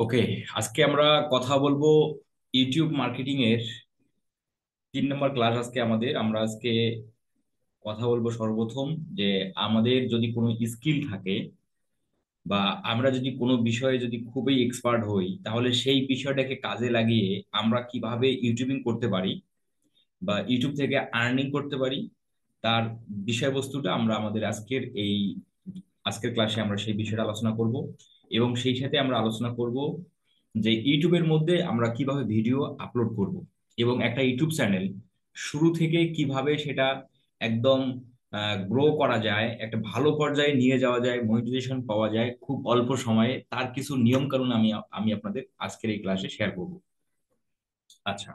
ওকে, আজকে আমরা কথা বলবো ইউটিউব মার্কেটিং এর 3 নম্বর ক্লাস। আমরা আজকে কথা বলবো সর্বপ্রথম যে আমাদের যদি কোনো স্কিল থাকে বা আমরা যদি কোনো বিষয়ে যদি খুবই এক্সপার্ট হই, তাহলে সেই বিষয়টাকে কাজে লাগিয়ে আমরা কিভাবে ইউটিউবিং করতে পারি বা ইউটিউব থেকে আর্নিং করতে পারি, তার বিষয়বস্তুটা আমরা আমাদের আজকের ক্লাসে আমরা সেই বিষয়টা আলোচনা করব। এবং সেই সাথে আমরা আলোচনা করব যে ইউটিউবের মধ্যে আমরা কিভাবে ভিডিও আপলোড করব এবং একটা ইউটিউব চ্যানেল শুরু থেকে কিভাবে সেটা একদম গ্রো করা যায়, একটা ভালো পর্যায়ে নিয়ে যাওয়া যায়, মনিটাইজেশন পাওয়া যায় খুব অল্প সময়ে, তার কিছু নিয়ম কানুন আমি আমি আপনাদের আজকের এই ক্লাসে শেয়ার করব। আচ্ছা,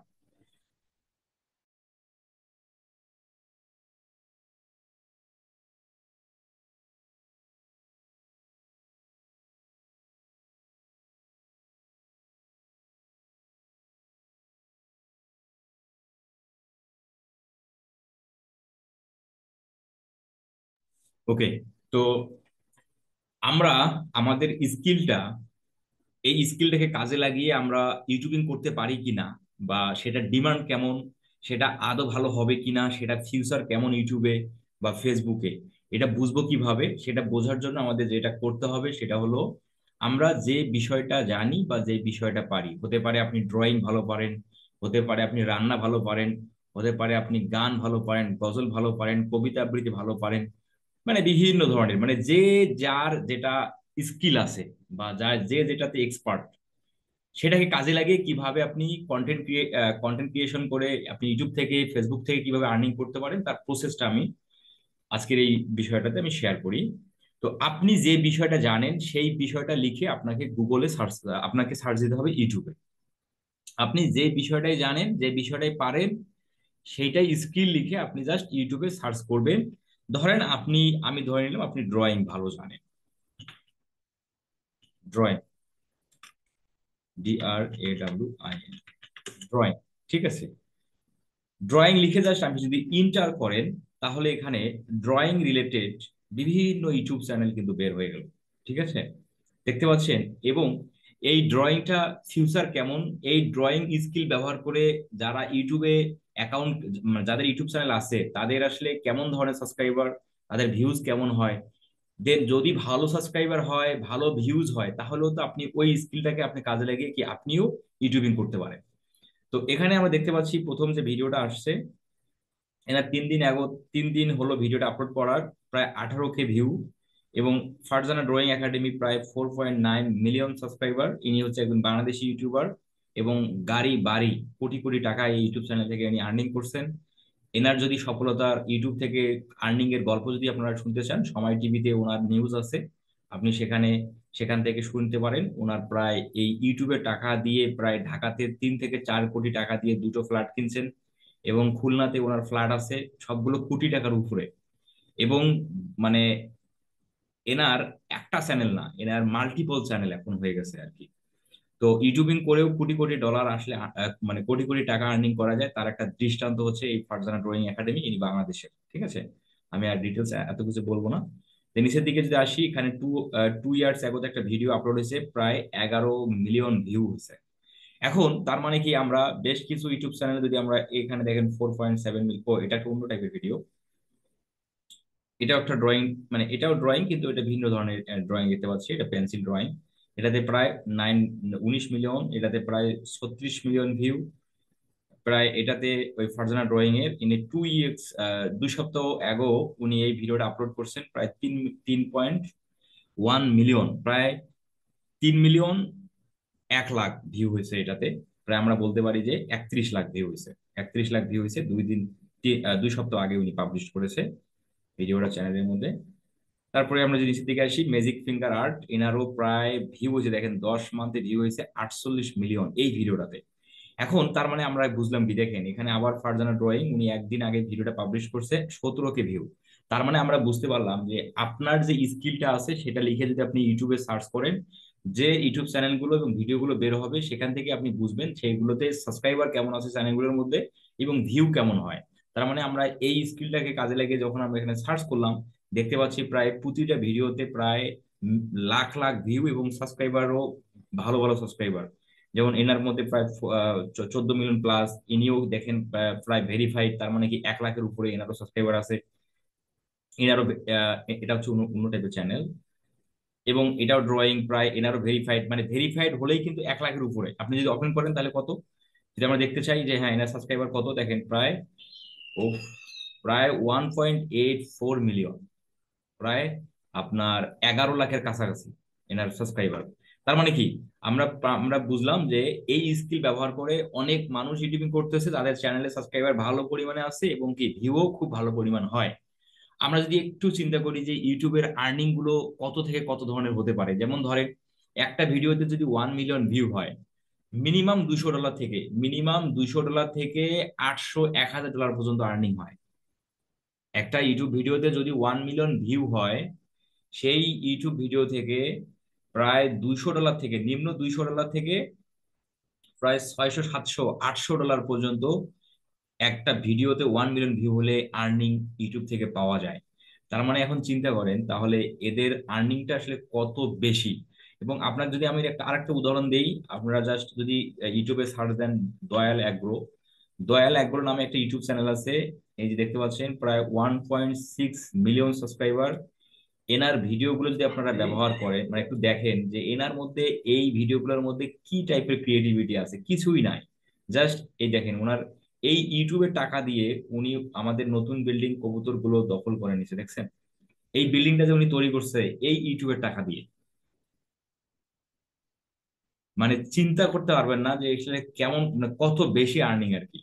ওকে। তো আমরা আমাদের এই স্কিলটাকে কাজে লাগিয়ে আমরা ইউটিউবিং করতে পারি কিনা, বা সেটা ডিমান্ড কেমন, সেটা আদৌ ভালো হবে কিনা, সেটা ফিউচার কেমন ইউটিউবে বা ফেসবুকে, এটা বুঝবো কিভাবে? সেটা বোঝার জন্য আমাদের যেটা করতে হবে সেটা হলো, আমরা যে বিষয়টা জানি বা যে বিষয়টা পারি, হতে পারে আপনি ড্রয়িং ভালো পারেন, হতে পারে আপনি রান্না ভালো পারেন, হতে পারে আপনি গান ভালো পারেন, গজল ভালো পারেন, কবিতা আবৃত্তি ভালো পারেন, মানে বিভিন্ন ধরনের, মানে যে যার যেটা স্কিল আছে বা যার যে যেটাতে এক্সপার্ট, সেটাকে কাজে লাগিয়ে কিভাবে আপনি কন্টেন্ট ক্রিয়েশন করে আপনি ইউটিউব থেকে ফেসবুক থেকে কিভাবে আর্নিং করতে পারেন, তার প্রসেসটা আমি আজকের এই বিষয়টাতে আমি শেয়ার করি। তো আপনি যে বিষয়টা জানেন সেই বিষয়টা লিখে আপনাকে সার্চ দিতে হবে ইউটিউবে। আপনি যে বিষয়টাই জানেন, যে বিষয়টাই পারেন, সেইটাই স্কিল লিখে আপনি জাস্ট ইউটিউবে সার্চ করবেন। ধরেন আমি ধরে নিলাম আপনি ড্রয়িং ভালো জানেন, ড্রয়িং, DRAWIN, ড্রয়িং, ঠিক আছে। ড্রয়িং লিখে জাস্ট আপনি যদি ইন্টার করেন, তাহলে এখানে ড্রয়িং রিলেটেড বিভিন্ন ইউটিউব চ্যানেল কিন্তু বের হয়ে গেল, ঠিক আছে, দেখতে পাচ্ছেন। এবং এই ড্রয়িংটা ফিউচার কেমন, এই ড্রয়িং স্কিল ব্যবহার করে যারা ইউটিউবে অ্যাকাউন্ট, যাদের ইউটিউব চ্যানেল আছে তাদের আসলে কেমন ধরনের সাবস্ক্রাইবার, তাদের ভিউজ কেমন হয়, দেন যদি ভালো সাবস্ক্রাইবার হয়, ভালো ভিউজ হয়, তাহলেও তো আপনি ওই স্কিলটাকে আপনি কাজে লাগিয়ে কি আপনিও ইউটিউবিং করতে পারেন। তো এখানে আমরা দেখতে পাচ্ছি প্রথম যে ভিডিওটা আসছে, এনার 3 দিন হলো ভিডিওটা আপলোড করার, প্রায় 18K ভিউ। এবং ফারজানা ড্রয়িং একাডেমি প্রায় 4.9 মিলিয়ন সাবস্ক্রাইবার। ইনি হচ্ছে একজন বাংলাদেশি ইউটিউবার এবং গাড়ি বাড়ি কোটি কোটি টাকা এই ইউটিউব চ্যানেল থেকে ইনি আর্নিং করছেন। এনার যদি সফলতার ইউটিউব থেকে আর্নিং এর গল্প যদি আপনারা শুনতে চান, সময় টিভিতে ওনার নিউজ আছে, আপনি সেখান থেকে শুনতে পারেন। ওনার প্রায় এই ইউটিউবের টাকা দিয়ে প্রায় ঢাকাতে 3 থেকে 4 কোটি টাকা দিয়ে দুটো ফ্ল্যাট কিনছেন, এবং খুলনাতে ওনার ফ্ল্যাট আছে সবগুলো কোটি টাকার উপরে। এবং মানে এনার একটা চ্যানেল না, এনার মাল্টিপল চ্যানেল এখন হয়ে গেছে আর কি। তো ইউটিউবিং করেও কোটি কোটি ডলার আসলে মানে কোটি কোটি টাকা আর্নিং করা যায়, তার একটা দৃষ্টান্ত হচ্ছে এই ফারজানা ড্রয়িং একাডেমি, ইনি বাংলাদেশের, ঠিক আছে। আমি আর ডিটেলস এত কিছু বলবো না। তো নিচের দিকে যদি আসি, এখানে 2 ইয়ার্স এগোতে একটা ভিডিও আপলোড হয়েছে, প্রায় 11 মিলিয়ন ভিউ হয়েছে। এখন তার মানে কি, আমরা বেশ কিছু ইউটিউব চ্যানেল যদি আমরা এখানে দেখেন 4.7 মিলিয়ন, ও এটা একটা অন্য টাইপের ভিডিও, এটাও একটা ড্রয়িং, মানে এটাও ড্রয়িং কিন্তু এটা ভিন্ন ধরনের ড্রয়িং দেখতে পাচ্ছি, এটা পেন্সিল ড্রয়িং। এটাতে প্রায় 19 মিলিয়ন, এটাতে প্রায় 36 মিলিয়ন ভিউ। প্রায় এটাতে ওই ফারজানা ড্রয়িং এর ইনি 2 ইয়ার্স, 2 সপ্তাহ আগো উনি এই ভিডিওটা আপলোড করছেন, প্রায় 3.1 মিলিয়ন, প্রায় 3 মিলিয়ন 1 লাখ ভিউ হয়েছে এটাতে। প্রায় আমরা বলতে পারি যে 31 লাখ ভিউ হয়েছে। 31 লাখ ভিউ হয়েছে 2 সপ্তাহ আগে উনি পাবলিশ করেছে ভিডিওটা চ্যানেলের মধ্যে। তারপরে আমরা যদি নিচের দিকে আসি, ম্যাজিক ফিঙ্গার আর্ট, এনারও প্রায় ভিউ হয়েছে, দেখেন 10 মান্থে ভিউ হয়েছে 48 মিলিয়ন এই ভিডিওটাতে। এখন তার মানে আমরা বুঝলাম কি, দেখেন এখানে আবার ফারজানা ড্রয়িং, উনি একদিন আগে ভিডিওটা পাবলিশ করছে, 17K ভিউ। তার মানে আমরা বুঝতে পারলাম যে আপনার যে স্কিলটা আছে সেটা লিখে যদি আপনি ইউটিউবে সার্চ করেন, যে ইউটিউব চ্যানেলগুলো এবং ভিডিওগুলো বের হবে সেখান থেকে আপনি বুঝবেন সেইগুলোতে সাবস্ক্রাইবার কেমন আছে চ্যানেলগুলোর মধ্যে এবং ভিউ কেমন হয়। তার মানে আমরা এই স্কিলটাকে কাজে লাগিয়ে যখন আমরা এখানে সার্চ করলাম, দেখতে পাচ্ছি প্রায় প্রতিটা ভিডিওতে প্রায় লাখ লাখ ভিউ এবং সাবস্ক্রাইবারও ভালো ভালো সাবস্ক্রাইবার, যেমন এনার মধ্যে প্রায় 14 মিলিয়ন প্লাস, ইনিও দেখেন প্রায় ভেরিফাইড, তার মানে কি 1 লাখের উপরে এনারও সাবস্ক্রাইবার আছে। এনারও এটা হচ্ছে অন্য অন্য টাইপের চ্যানেল, এবং এটাও ড্রয়িং প্রায় এনারও ভেরিফাইড, মানে ভেরিফাইড হলেই কিন্তু 1 লাখের উপরে। আপনি যদি ওপেন করেন তাহলে কত, যদি আমরা দেখতে চাই যে হ্যাঁ এনার সাবস্ক্রাইবার কত, দেখেন প্রায় ও প্রায় 1.84 মিলিয়ন, প্রায় আপনার 11 লাখের কাছাকাছি এনার সাবস্ক্রাইবার। তার মানে কি, আমরা আমরা বুঝলাম যে এই স্কিল ব্যবহার করে অনেক মানুষ ইউটিউবিং করতেছে, তাদের চ্যানেলে সাবস্ক্রাইবার ভালো পরিমাণে আছে এবং কি ভিউও খুব ভালো পরিমাণ হয়। আমরা যদি একটু চিন্তা করি যে ইউটিউবের আর্নিং গুলো কত থেকে কত ধরনের হতে পারে, যেমন ধরেন একটা ভিডিওতে যদি 1 মিলিয়ন ভিউ হয়, মিনিমাম 200 ডলার থেকে 800 1000 ডলার পর্যন্ত আর্নিং হয়। একটা ইউটিউব ভিডিওতে যদি 1 মিলিয়ন ভিউ হয়, সেই ইউটিউব ভিডিও থেকে প্রায় 200 ডলার থেকে, নিম্ন 200 ডলার থেকে প্রায় 600 700 800 ডলার পর্যন্ত একটা ভিডিওতে 1 মিলিয়ন ভিউ হলে আর্নিং ইউটিউব থেকে পাওয়া যায়। তার মানে এখন চিন্তা করেন তাহলে এদের আর্নিংটা আসলে কত বেশি। এবং আপনার যদি আমি একটা আরেকটা উদাহরণ দেই, আপনারা জাস্ট যদি ইউটিউবে সার্চ দেন দয়াল অ্যাগ্রো, দয়াল অ্যাগ্রো নামে একটা ইউটিউব চ্যানেল আছে, এই যে দেখতে পাচ্ছেন প্রায় 1.6 মিলিয়ন সাবস্ক্রাইবার। এনার ভিডিওগুলো যদি আপনারা ব্যবহার করেন, মানে একটু দেখেন যে এনার মধ্যে এই ভিডিওগুলোর মধ্যে কি টাইপের ক্রিয়েটিভিটি আছে, কিছুই নাই। জাস্ট এই দেখেন ওনার এই ইউটিউবের টাকা দিয়ে উনি আমাদের নতুন বিল্ডিং কবুতর গুলো দখল করে নিছে, দেখছেন? এই বিল্ডিংটা যে উনি তৈরি করছে এই ইউটিউবের টাকা দিয়ে, মানে চিন্তা করতে পারবেন না যে আসলে কেমন, মানে কত বেশি আর্নিং আর কি।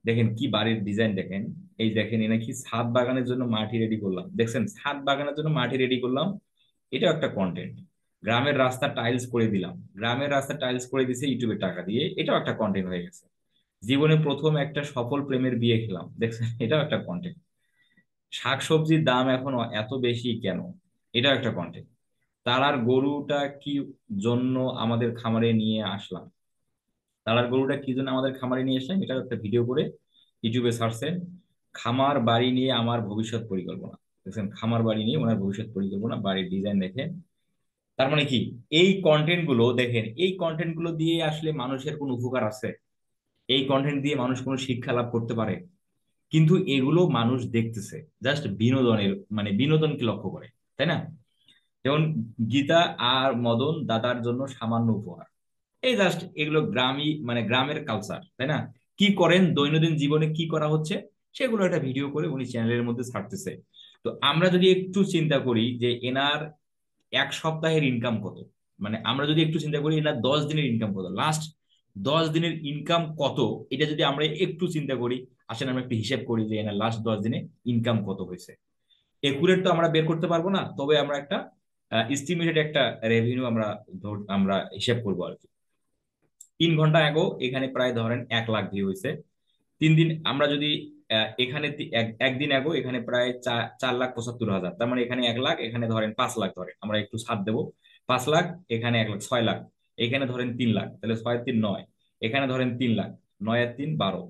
দেখেন কি বাড়ির ডিজাইন দেখেন, এই দেখেন এ নাকি ছাদ বাগানের জন্য মাটি রেডি করলাম, দেখছেন ছাদ বাগানের জন্য মাটি রেডি করলাম, এটাও একটা কন্টেন্ট। গ্রামের রাস্তা টাইলস করে দিলাম, গ্রামের রাস্তা টাইলস করে দিছে ইউটিউবের টাকা দিয়ে, এটাও একটা কন্টেন্ট হয়ে গেছে। জীবনে প্রথম একটা সফল প্রেমের বিয়ে খেলাম, দেখছেন এটাও একটা কন্টেন্ট। শাকসবজির দাম এখন এত বেশি কেন, এটাও একটা কন্টেন্ট। তারার গরুটা কি জন্য আমাদের খামারে নিয়ে আসলাম, তারার গরুটা কি জন্য আমাদের খামারে নিয়ে আসলাম, এটা একটা ভিডিও করে ইউটিউবে সার্চেন, খামার বাড়ি নিয়ে আমার ভবিষ্যৎ পরিকল্পনা, দেখছেন খামার বাড়ি নিয়ে ওনার ভবিষ্যৎ পরিকল্পনা, বাড়ির ডিজাইন দেখেন। তার মানে কি, এই কন্টেন্ট গুলো দেখেন, এই কন্টেন্ট গুলো দিয়ে আসলে মানুষের কোনো উপকার আছে? এই কন্টেন্ট দিয়ে মানুষ কোনো শিক্ষা লাভ করতে পারে? কিন্তু এগুলো মানুষ দেখতেছে জাস্ট বিনোদনের, মানে বিনোদনকে লক্ষ্য করে, তাই না? যেমন গীতা আর মদন দাদার জন্য সামান্য উপহার, এই জাস্ট এগুলো গ্রামই, মানে গ্রামের কালচার, তাই না? কি করেন দৈনন্দিন জীবনে, কি করা হচ্ছে, সেগুলো একটা ভিডিও করে উনি চ্যানেলের মধ্যে ছাড়তেছে। তো আমরা যদি একটু চিন্তা করি যে এনার 1 সপ্তাহের ইনকাম কত, মানে আমরা যদি একটু চিন্তা করি এনার 10 দিনের ইনকাম কত, লাস্ট 10 দিনের ইনকাম কত, এটা যদি আমরা একটু চিন্তা করি, আসেন আমরা একটু হিসেব করি যে এনার লাস্ট 10 দিনে ইনকাম কত হয়েছে। একুরেট তো আমরা বের করতে পারবো না, তবে আমরা একটা এস্টিমেটেড একটা রেভিনিউ আমরা আমরা হিসেব করবো আর কি। 3 ঘন্টা আগেও এখানে প্রায় ধরেন 1 লাখ ভিউ হয়েছে। 3 দিন আমরা যদি এখানে একদিন আগেও এখানে প্রায় 4,75,000, তার মানে এখানে 1 লাখ, এখানে ধরেন 5 লাখ, ধরে আমরা একটু ছাড় দেবো, 5 লাখ, এখানে 1 লাখ, 6 লাখ, এখানে ধরেন 3 লাখ, তাহলে 6 আর 3 9, এখানে ধরেন 3 লাখ, 9 আর 3 12,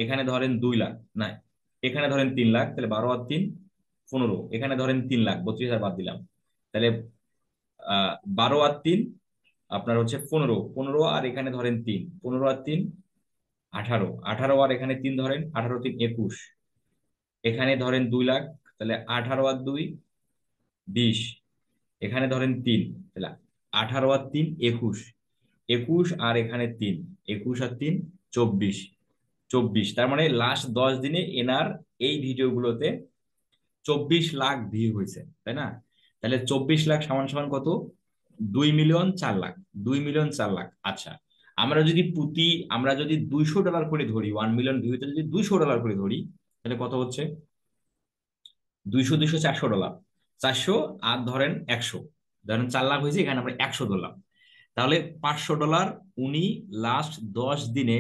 এখানে ধরেন 2 লাখ, না এখানে ধরেন 3 লাখ, তাহলে 12 আর 3 15, এখানে ধরেন 3 লাখ, 32,000 বাদ দিলাম, তাহলে 12 আর 3 আপনার হচ্ছে 15, 15 আর এখানে ধরেন 3, 15 আর 3 18, 18 আর এখানে 3 ধরেন, 18 3 21, এখানে ধরেন 2 লাখ, তাহলে 18 আর 2 20, এখানে ধরেন 3, তাহলে 18 আর 3 21, 21 আর এখানে 3, 21 আর 3 24, 24, তার মানে লাস্ট 10 দিনে এনার এই ভিডিওগুলোতে 24 লাখ ভিউ হয়েছে, তাই না? তাহলে 24 লাখ সমান সমান কত, 2,000,000 4 লাখ, 2,000,000 4 লাখ। আচ্ছা, আমরা যদি 200 ডলার করে ধরি, 1 মিলিয়ন ভিউতে যদি 200 ডলার করে ধরি, তাহলে কত হচ্ছে? 200 200 400 ডলার, 400 আর ধরেন 100, ধরেন 4 লাখ হয়েছে, এখানে আমরা 100 ধরলাম, তাহলে 500 ডলার উনি লাস্ট 10 দিনে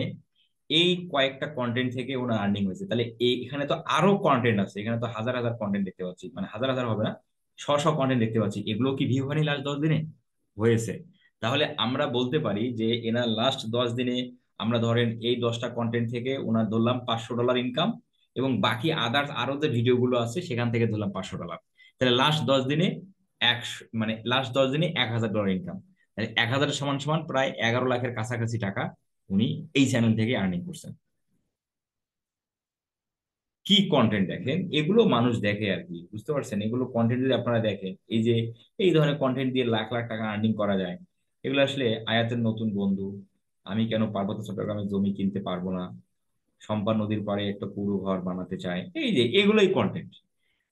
এই কয়েকটা কন্টেন্ট থেকে ওনার আর্নিং হয়েছে। তাহলে এখানে তো আরো কন্টেন্ট আছে, এখানে তো হাজার হাজার কন্টেন্ট দেখতে পাচ্ছি, মানে হাজার হাজার হবে না, শ শ কন্টেন্ট দেখতে পাচ্ছি, এগুলো কি ভিউ হয়নি লাস্ট 10 দিনে? হয়েছে। তাহলে আমরা বলতে পারি যে এনার লাস্ট 10 দিনে আমরা ধরেন এই 10টা কন্টেন্ট থেকে ওনার ধরলাম 500 ডলার ইনকাম, এবং বাকি আদার্স আরো যে ভিডিওগুলো আছে সেখান থেকে ধরলাম 500 ডলার, তাহলে লাস্ট 10 দিনে 100, মানে লাস্ট 10 দিনে 1,000 ডলার ইনকাম। 1000 সমান সমান প্রায় 11 লাখের কাছাকাছি টাকা উনি এই চ্যানেল থেকে আর্নিং করছেন। কি কন্টেন্ট দেখেন, এগুলো মানুষ দেখে আর কি, বুঝতে পারছেন? এগুলো কন্টেন্ট যদি আপনারা দেখেন, এই যে এই ধরনের কন্টেন্ট দিয়ে লাখ লাখ টাকা আর্নিং করা যায়, এগুলো আসলে আয়াতের নতুন বন্ধু, আমি কেন পার্বত্য চট্টগ্রামে জমি কিনতে পারবো না, শম্পা নদীর পাড়ে একটা পুরো ঘর বানাতে চায়, এই যে এগুলোই কন্টেন্ট।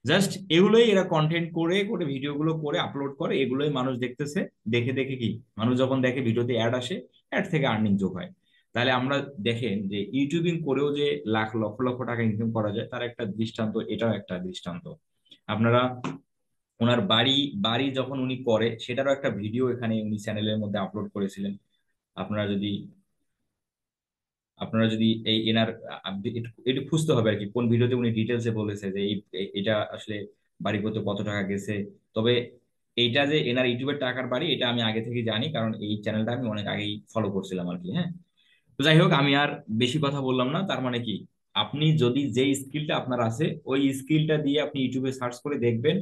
জাস্ট এগুলোই এরা কন্টেন্ট করে করে ভিডিওগুলো করে আপলোড করে, এগুলোই মানুষ দেখতেছে। দেখে দেখে কি, মানুষ যখন দেখে ভিডিওতে অ্যাড আসে, অ্যাড থেকে আর্নিং যোগ হয়। তাহলে আমরা দেখেন যে ইউটিউবিং করেও যে লাখ লক্ষ লক্ষ টাকা ইনকাম করা যায়, তার একটা দৃষ্টান্ত, এটাও একটা দৃষ্টান্ত। আপনারা ওনার বাড়ি বাড়ি যখন উনি করে সেটারও একটা ভিডিও এখানে উনি চ্যানেলের মধ্যে আপলোড করেছিলেন। আপনারা যদি আপনারা যদি এই এনার একটু খুঁজতে হবে আর কি, কোন ভিডিওতে উনি ডিটেলসে বলেছে যে এটা আসলে বাড়ি করতে কত টাকা গেছে। তবে এইটা যে এনার ইউটিউবের টাকার বাড়ি, এটা আমি আগে থেকে জানি, কারণ এই চ্যানেলটা আমি অনেক আগেই ফলো করছিলাম আর কি। হ্যাঁ, তো যাই হোক, আমি আর বেশি কথা বললাম না। তার মানে কি, আপনি যদি যে স্কিলটা আপনার আছে ওই স্কিলটা দিয়ে আপনি ইউটিউবে সার্চ করে দেখবেন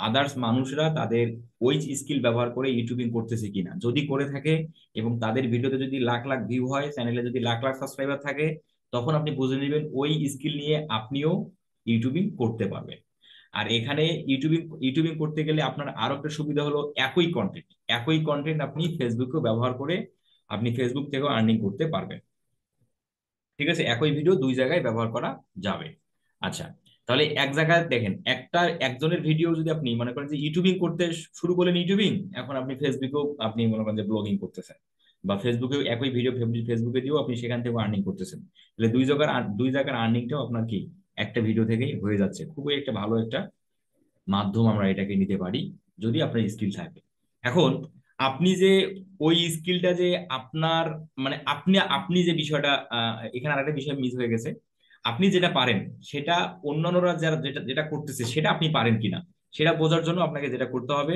আদার্স মানুষরা তাদের ওই স্কিল ব্যবহার করে ইউটিউবিং করতেছে কিনা। যদি করে থাকে এবং তাদের ভিডিওতে যদি লাখ লাখ ভিউ হয়, চ্যানেলে যদি লাখ লাখ সাবস্ক্রাইবার থাকে, তখন আপনি বুঝে নেবেন ওই স্কিল নিয়ে আপনিও ইউটিউবিং করতে পারবেন। আর এখানে ইউটিউবিং করতে গেলে আপনার আরো একটা সুবিধা হলো, একই কন্টেন্ট আপনি ফেসবুকেও ব্যবহার করে আপনি ফেসবুক থেকেও আর্নিং করতে পারবেন। ঠিক আছে, একই ভিডিও দুই জায়গায় ব্যবহার করা যাবে। আচ্ছা, তাহলে এক জায়গায় দেখেন, একজনের ভিডিও যদি আপনি মনে করেন যে ইউটিউবিং করতে শুরু করলেন, ইউটিউবিং এখন আপনি ফেসবুকেও আপনি মনে করেন যে ব্লগিং করতেছেন, বা ফেসবুকে একই ভিডিও ফেসবুকে দিয়েও আপনি সেখান থেকে আর্নিং করতেছেন, তাহলে দুই জায়গার আর্নিংটাও আপনার কি একটা ভিডিও থেকেই হয়ে যাচ্ছে। খুবই একটা ভালো একটা মাধ্যম আমরা এটাকে নিতে পারি, যদি আপনার স্কিল থাকে। এখন আপনি যে ওই স্কিলটা যে আপনার, মানে আপনি আপনি যে বিষয়টা, এখানে আরেকটা বিষয় মিস হয়ে গেছে। আপনি যেটা পারেন সেটা অন্যান্যরা যারা যেটা যেটা করতেছে সেটা আপনি পারেন কিনা, সেটা বোঝার জন্য আপনাকে যেটা করতে হবে,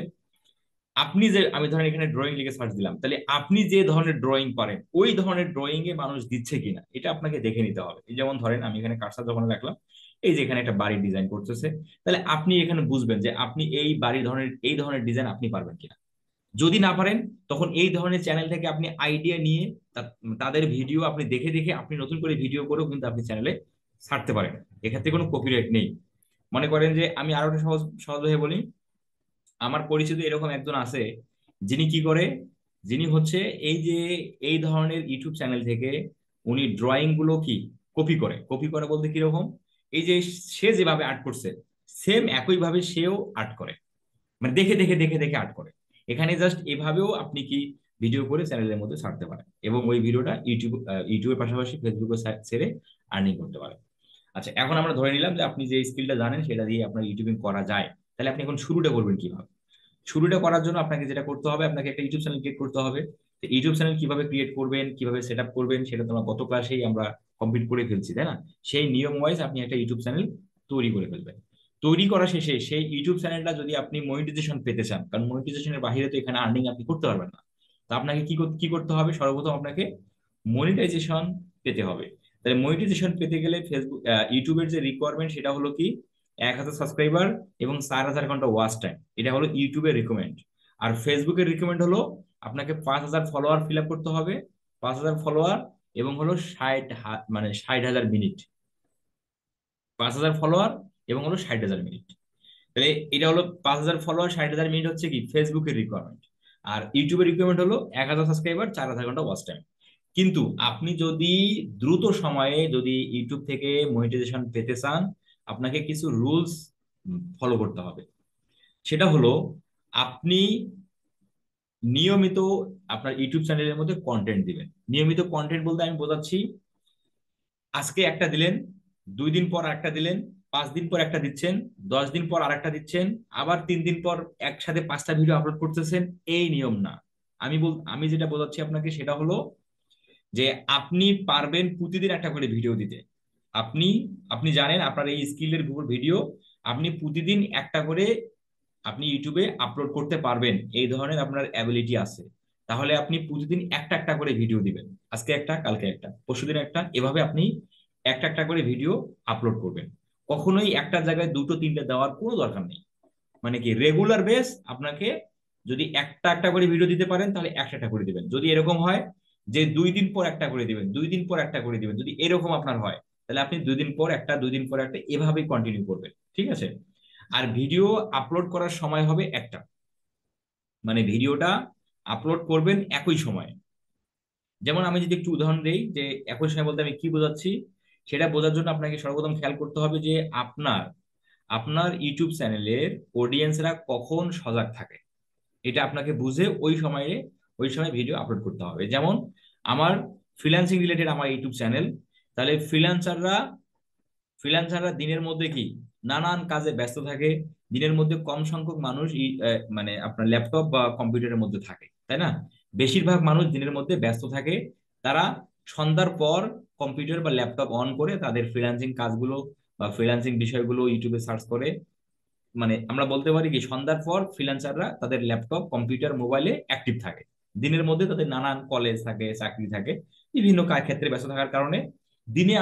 আপনি যে, আমি ধরেন এখানে ড্রয়িং লিখে সার্চ দিলাম, তাহলে আপনি যে ধরনের ড্রয়িং পারেন ওই ধরনের ড্রয়িং এ মানুষ দিচ্ছে কিনা এটা আপনাকে দেখে নিতে হবে। এই যেমন ধরেন আমি এখানে কার্সার যখন রাখলাম, এই যে এখানে একটা বাড়ি ডিজাইন করতেছে, তাহলে আপনি এখানে বুঝবেন যে আপনি এই ধরনের ডিজাইন আপনি পারবেন কিনা। যদি না পারেন, তখন এই ধরনের চ্যানেল থেকে আপনি আইডিয়া নিয়ে তাদের ভিডিও আপনি দেখে দেখে আপনি নতুন করে ভিডিও করেও কিন্তু আপনি চ্যানেলে ছাড়তে পারেন। এক্ষেত্রে কোনো কপিরাইট নেই। মনে করেন যে আমি আরো একটা সহজ সহজভাবে বলি, আমার পরিচিত এরকম একজন আছে, যিনি কি করে, যিনি হচ্ছে এই যে এই ধরনের ইউটিউব চ্যানেল থেকে উনি ড্রয়িং গুলো কি কপি করে বলতে কিরকম, এই যে সে যেভাবে আর্ট করছে সেম একই ভাবে সেও আর্ট করে, মানে দেখে দেখে দেখে দেখে আর্ট করে। এখানে জাস্ট এভাবেও আপনি কি ভিডিও করে চ্যানেলের মধ্যে ছাড়তে পারেন, এবং ওই ভিডিওটা ইউটিউবের পাশাপাশি ফেসবুকে ছেড়ে আর্নিং করতে পারেন। আচ্ছা, এখন আমরা ধরে নিলাম যে আপনি যে স্কিলটা জানেন সেটা দিয়ে আপনার ইউটিউবিং করা যায়। তাহলে আপনি এখন শুরুটা করবেন কিভাবে? শুরুটা করার জন্য আপনাকে যেটা করতে হবে, আপনাকে একটা ইউটিউব চ্যানেল ক্রিয়েট করতে হবে। তো ইউটিউব চ্যানেল কিভাবে ক্রিয়েট করবেন, কিভাবে সেট আপ করবেন, সেটা তো আমরা গত ক্লাসেই আমরা কমপ্লিট করে ফেলছি, তাই না? সেই নিয়ম ওয়াইজ আপনি একটা ইউটিউব চ্যানেল তৈরি করে ফেলবেন। তৈরি করা শেষে সেই ইউটিউব চ্যানেলটা যদি আপনি মনিটাইজেশন পেতে চান, কারণ মনিটাইজেশনের বাইরে তো এখানে আর্নিং আপনি করতে পারবেন না, তো আপনাকে কি করতে হবে, সর্বপ্রথম আপনাকে মনিটাইজেশন পেতে হবে। তাহলে মনিটাইজেশন পেতে গেলে ইউটিউবের যে রিকোয়ারমেন্ট সেটা হলো কি, 1000 সাবস্ক্রাইবার এবং 4000 ঘন্টা ওয়াচ টাইম, এটা হলো ইউটিউবের রিকমেন্ড। আর ফেসবুকের রিকমেন্ড হলো আপনাকে 5000 ফলোয়ার ফিল আপ করতে হবে, 5000 ফলোয়ার, এবং হলো 60,000 মিনিট। 5000 ফলোয়ার এবং হলো 60,000 মিনিট। তাহলে এটা হলো 5000 ফলোয়ার, 60,000 মিনিট হচ্ছে কি ফেসবুকের রিকোয়ারমেন্ট। আর ইউটিউবের রিকোয়ারমেন্ট হলো 1000 সাবস্ক্রাইবার, 4000 ঘন্টা ওয়াচ টাইম। কিন্তু আপনি যদি দ্রুত সময়ে যদি ইউটিউব থেকে মনিটাইজেশন পেতে চান, আপনাকে কিছু রুলস ফলো করতে হবে। সেটা হলো, আপনি নিয়মিত আপনার ইউটিউব চ্যানেলের মধ্যে কন্টেন্ট দিবেন। নিয়মিত কন্টেন্ট বলতে আমি বোঝাচ্ছি, আজকে একটা দিলেন, 2 দিন পর একটা দিলেন, 5 দিন পর একটা দিচ্ছেন, 10 দিন পর আরেকটা দিচ্ছেন, আবার 3 দিন পর একসাথে 5টা ভিডিও আপলোড করতেছেন, এই নিয়ম না। আমি যেটা বোঝাচ্ছি আপনাকে সেটা হলো যে আপনি পারবেন প্রতিদিন একটা করে ভিডিও দিতে। আপনি আপনি জানেন আপনার এই স্কিলের উপর ভিডিও আপনি প্রতিদিন একটা করে আপনি ইউটিউবে আপলোড করতে পারবেন, এই ধরনের আপনার অ্যাবিলিটি আছে। তাহলে আপনি প্রতিদিন একটা একটা করে ভিডিও দিবেন, আজকে একটা, কালকে একটা, পরশুদিন একটা, এভাবে আপনি একটা একটা করে ভিডিও আপলোড করবেন। কখনোই একটা জায়গায় দুটো তিনটে দেওয়ার কোনো দরকার নেই। মানে কি, রেগুলার বেস আপনাকে যদি একটা একটা করে ভিডিও দিতে পারেন তাহলে একটা একটা করে দিবেন। যদি এরকম হয় যে 2 দিন পর একটা করে দিবেন, 2 দিন পর একটা করে দিবেন, যদি এরকম আপনার হয় তাহলে আপনি 2 দিন পর একটা, 2 দিন পর একটা, এভাবেই কন্টিনিউ করবেন। ঠিক আছে? আর ভিডিও আপলোড করার সময় হবে একটা, মানে ভিডিওটা আপলোড করবেন একই সময়। যেমন আমি যদি একটু উদাহরণ দেই যে একই সময় বলতে আমি কি বোঝাচ্ছি, সেটা বোঝার জন্য আপনাকে সর্বপ্রথম খেয়াল করতে হবে যে আপনার আপনার ইউটিউব চ্যানেলের অডিয়েন্সরা কখন সজাগ থাকে, এটা আপনাকে বুঝে ওই সময় ভিডিও আপলোড করতে হবে। যেমন আমার ফ্রিল্যান্সিং রিলেটেড আমার ইউটিউব চ্যানেল, তাহলে ফ্রিল্যান্সাররা দিনের মধ্যে কি নানান কাজে ব্যস্ত থাকে। দিনের মধ্যে কম সংখ্যক মানুষ মানে আপনার ল্যাপটপ বা কম্পিউটারের মধ্যে থাকে, তাই না? বেশিরভাগ মানুষ দিনের মধ্যে ব্যস্ত থাকে। তারা সন্ধ্যার পর কম্পিউটার বা ল্যাপটপ অন করে তাদের ফ্রিল্যান্সিং কাজগুলো বা ফ্রিল্যান্সিং বিষয়গুলো ইউটিউবে সার্চ করে। মানে আমরা বলতে পারি কি সন্ধ্যার পর ফ্রিল্যান্সাররা তাদের ল্যাপটপ কম্পিউটার মোবাইলে অ্যাক্টিভ থাকে। দিনের মধ্যে তাদের নানান কলেজ থাকে, চাকরি থাকে, বিভিন্ন ক্ষেত্রে ব্যস্ত থাকার কারণে দিনে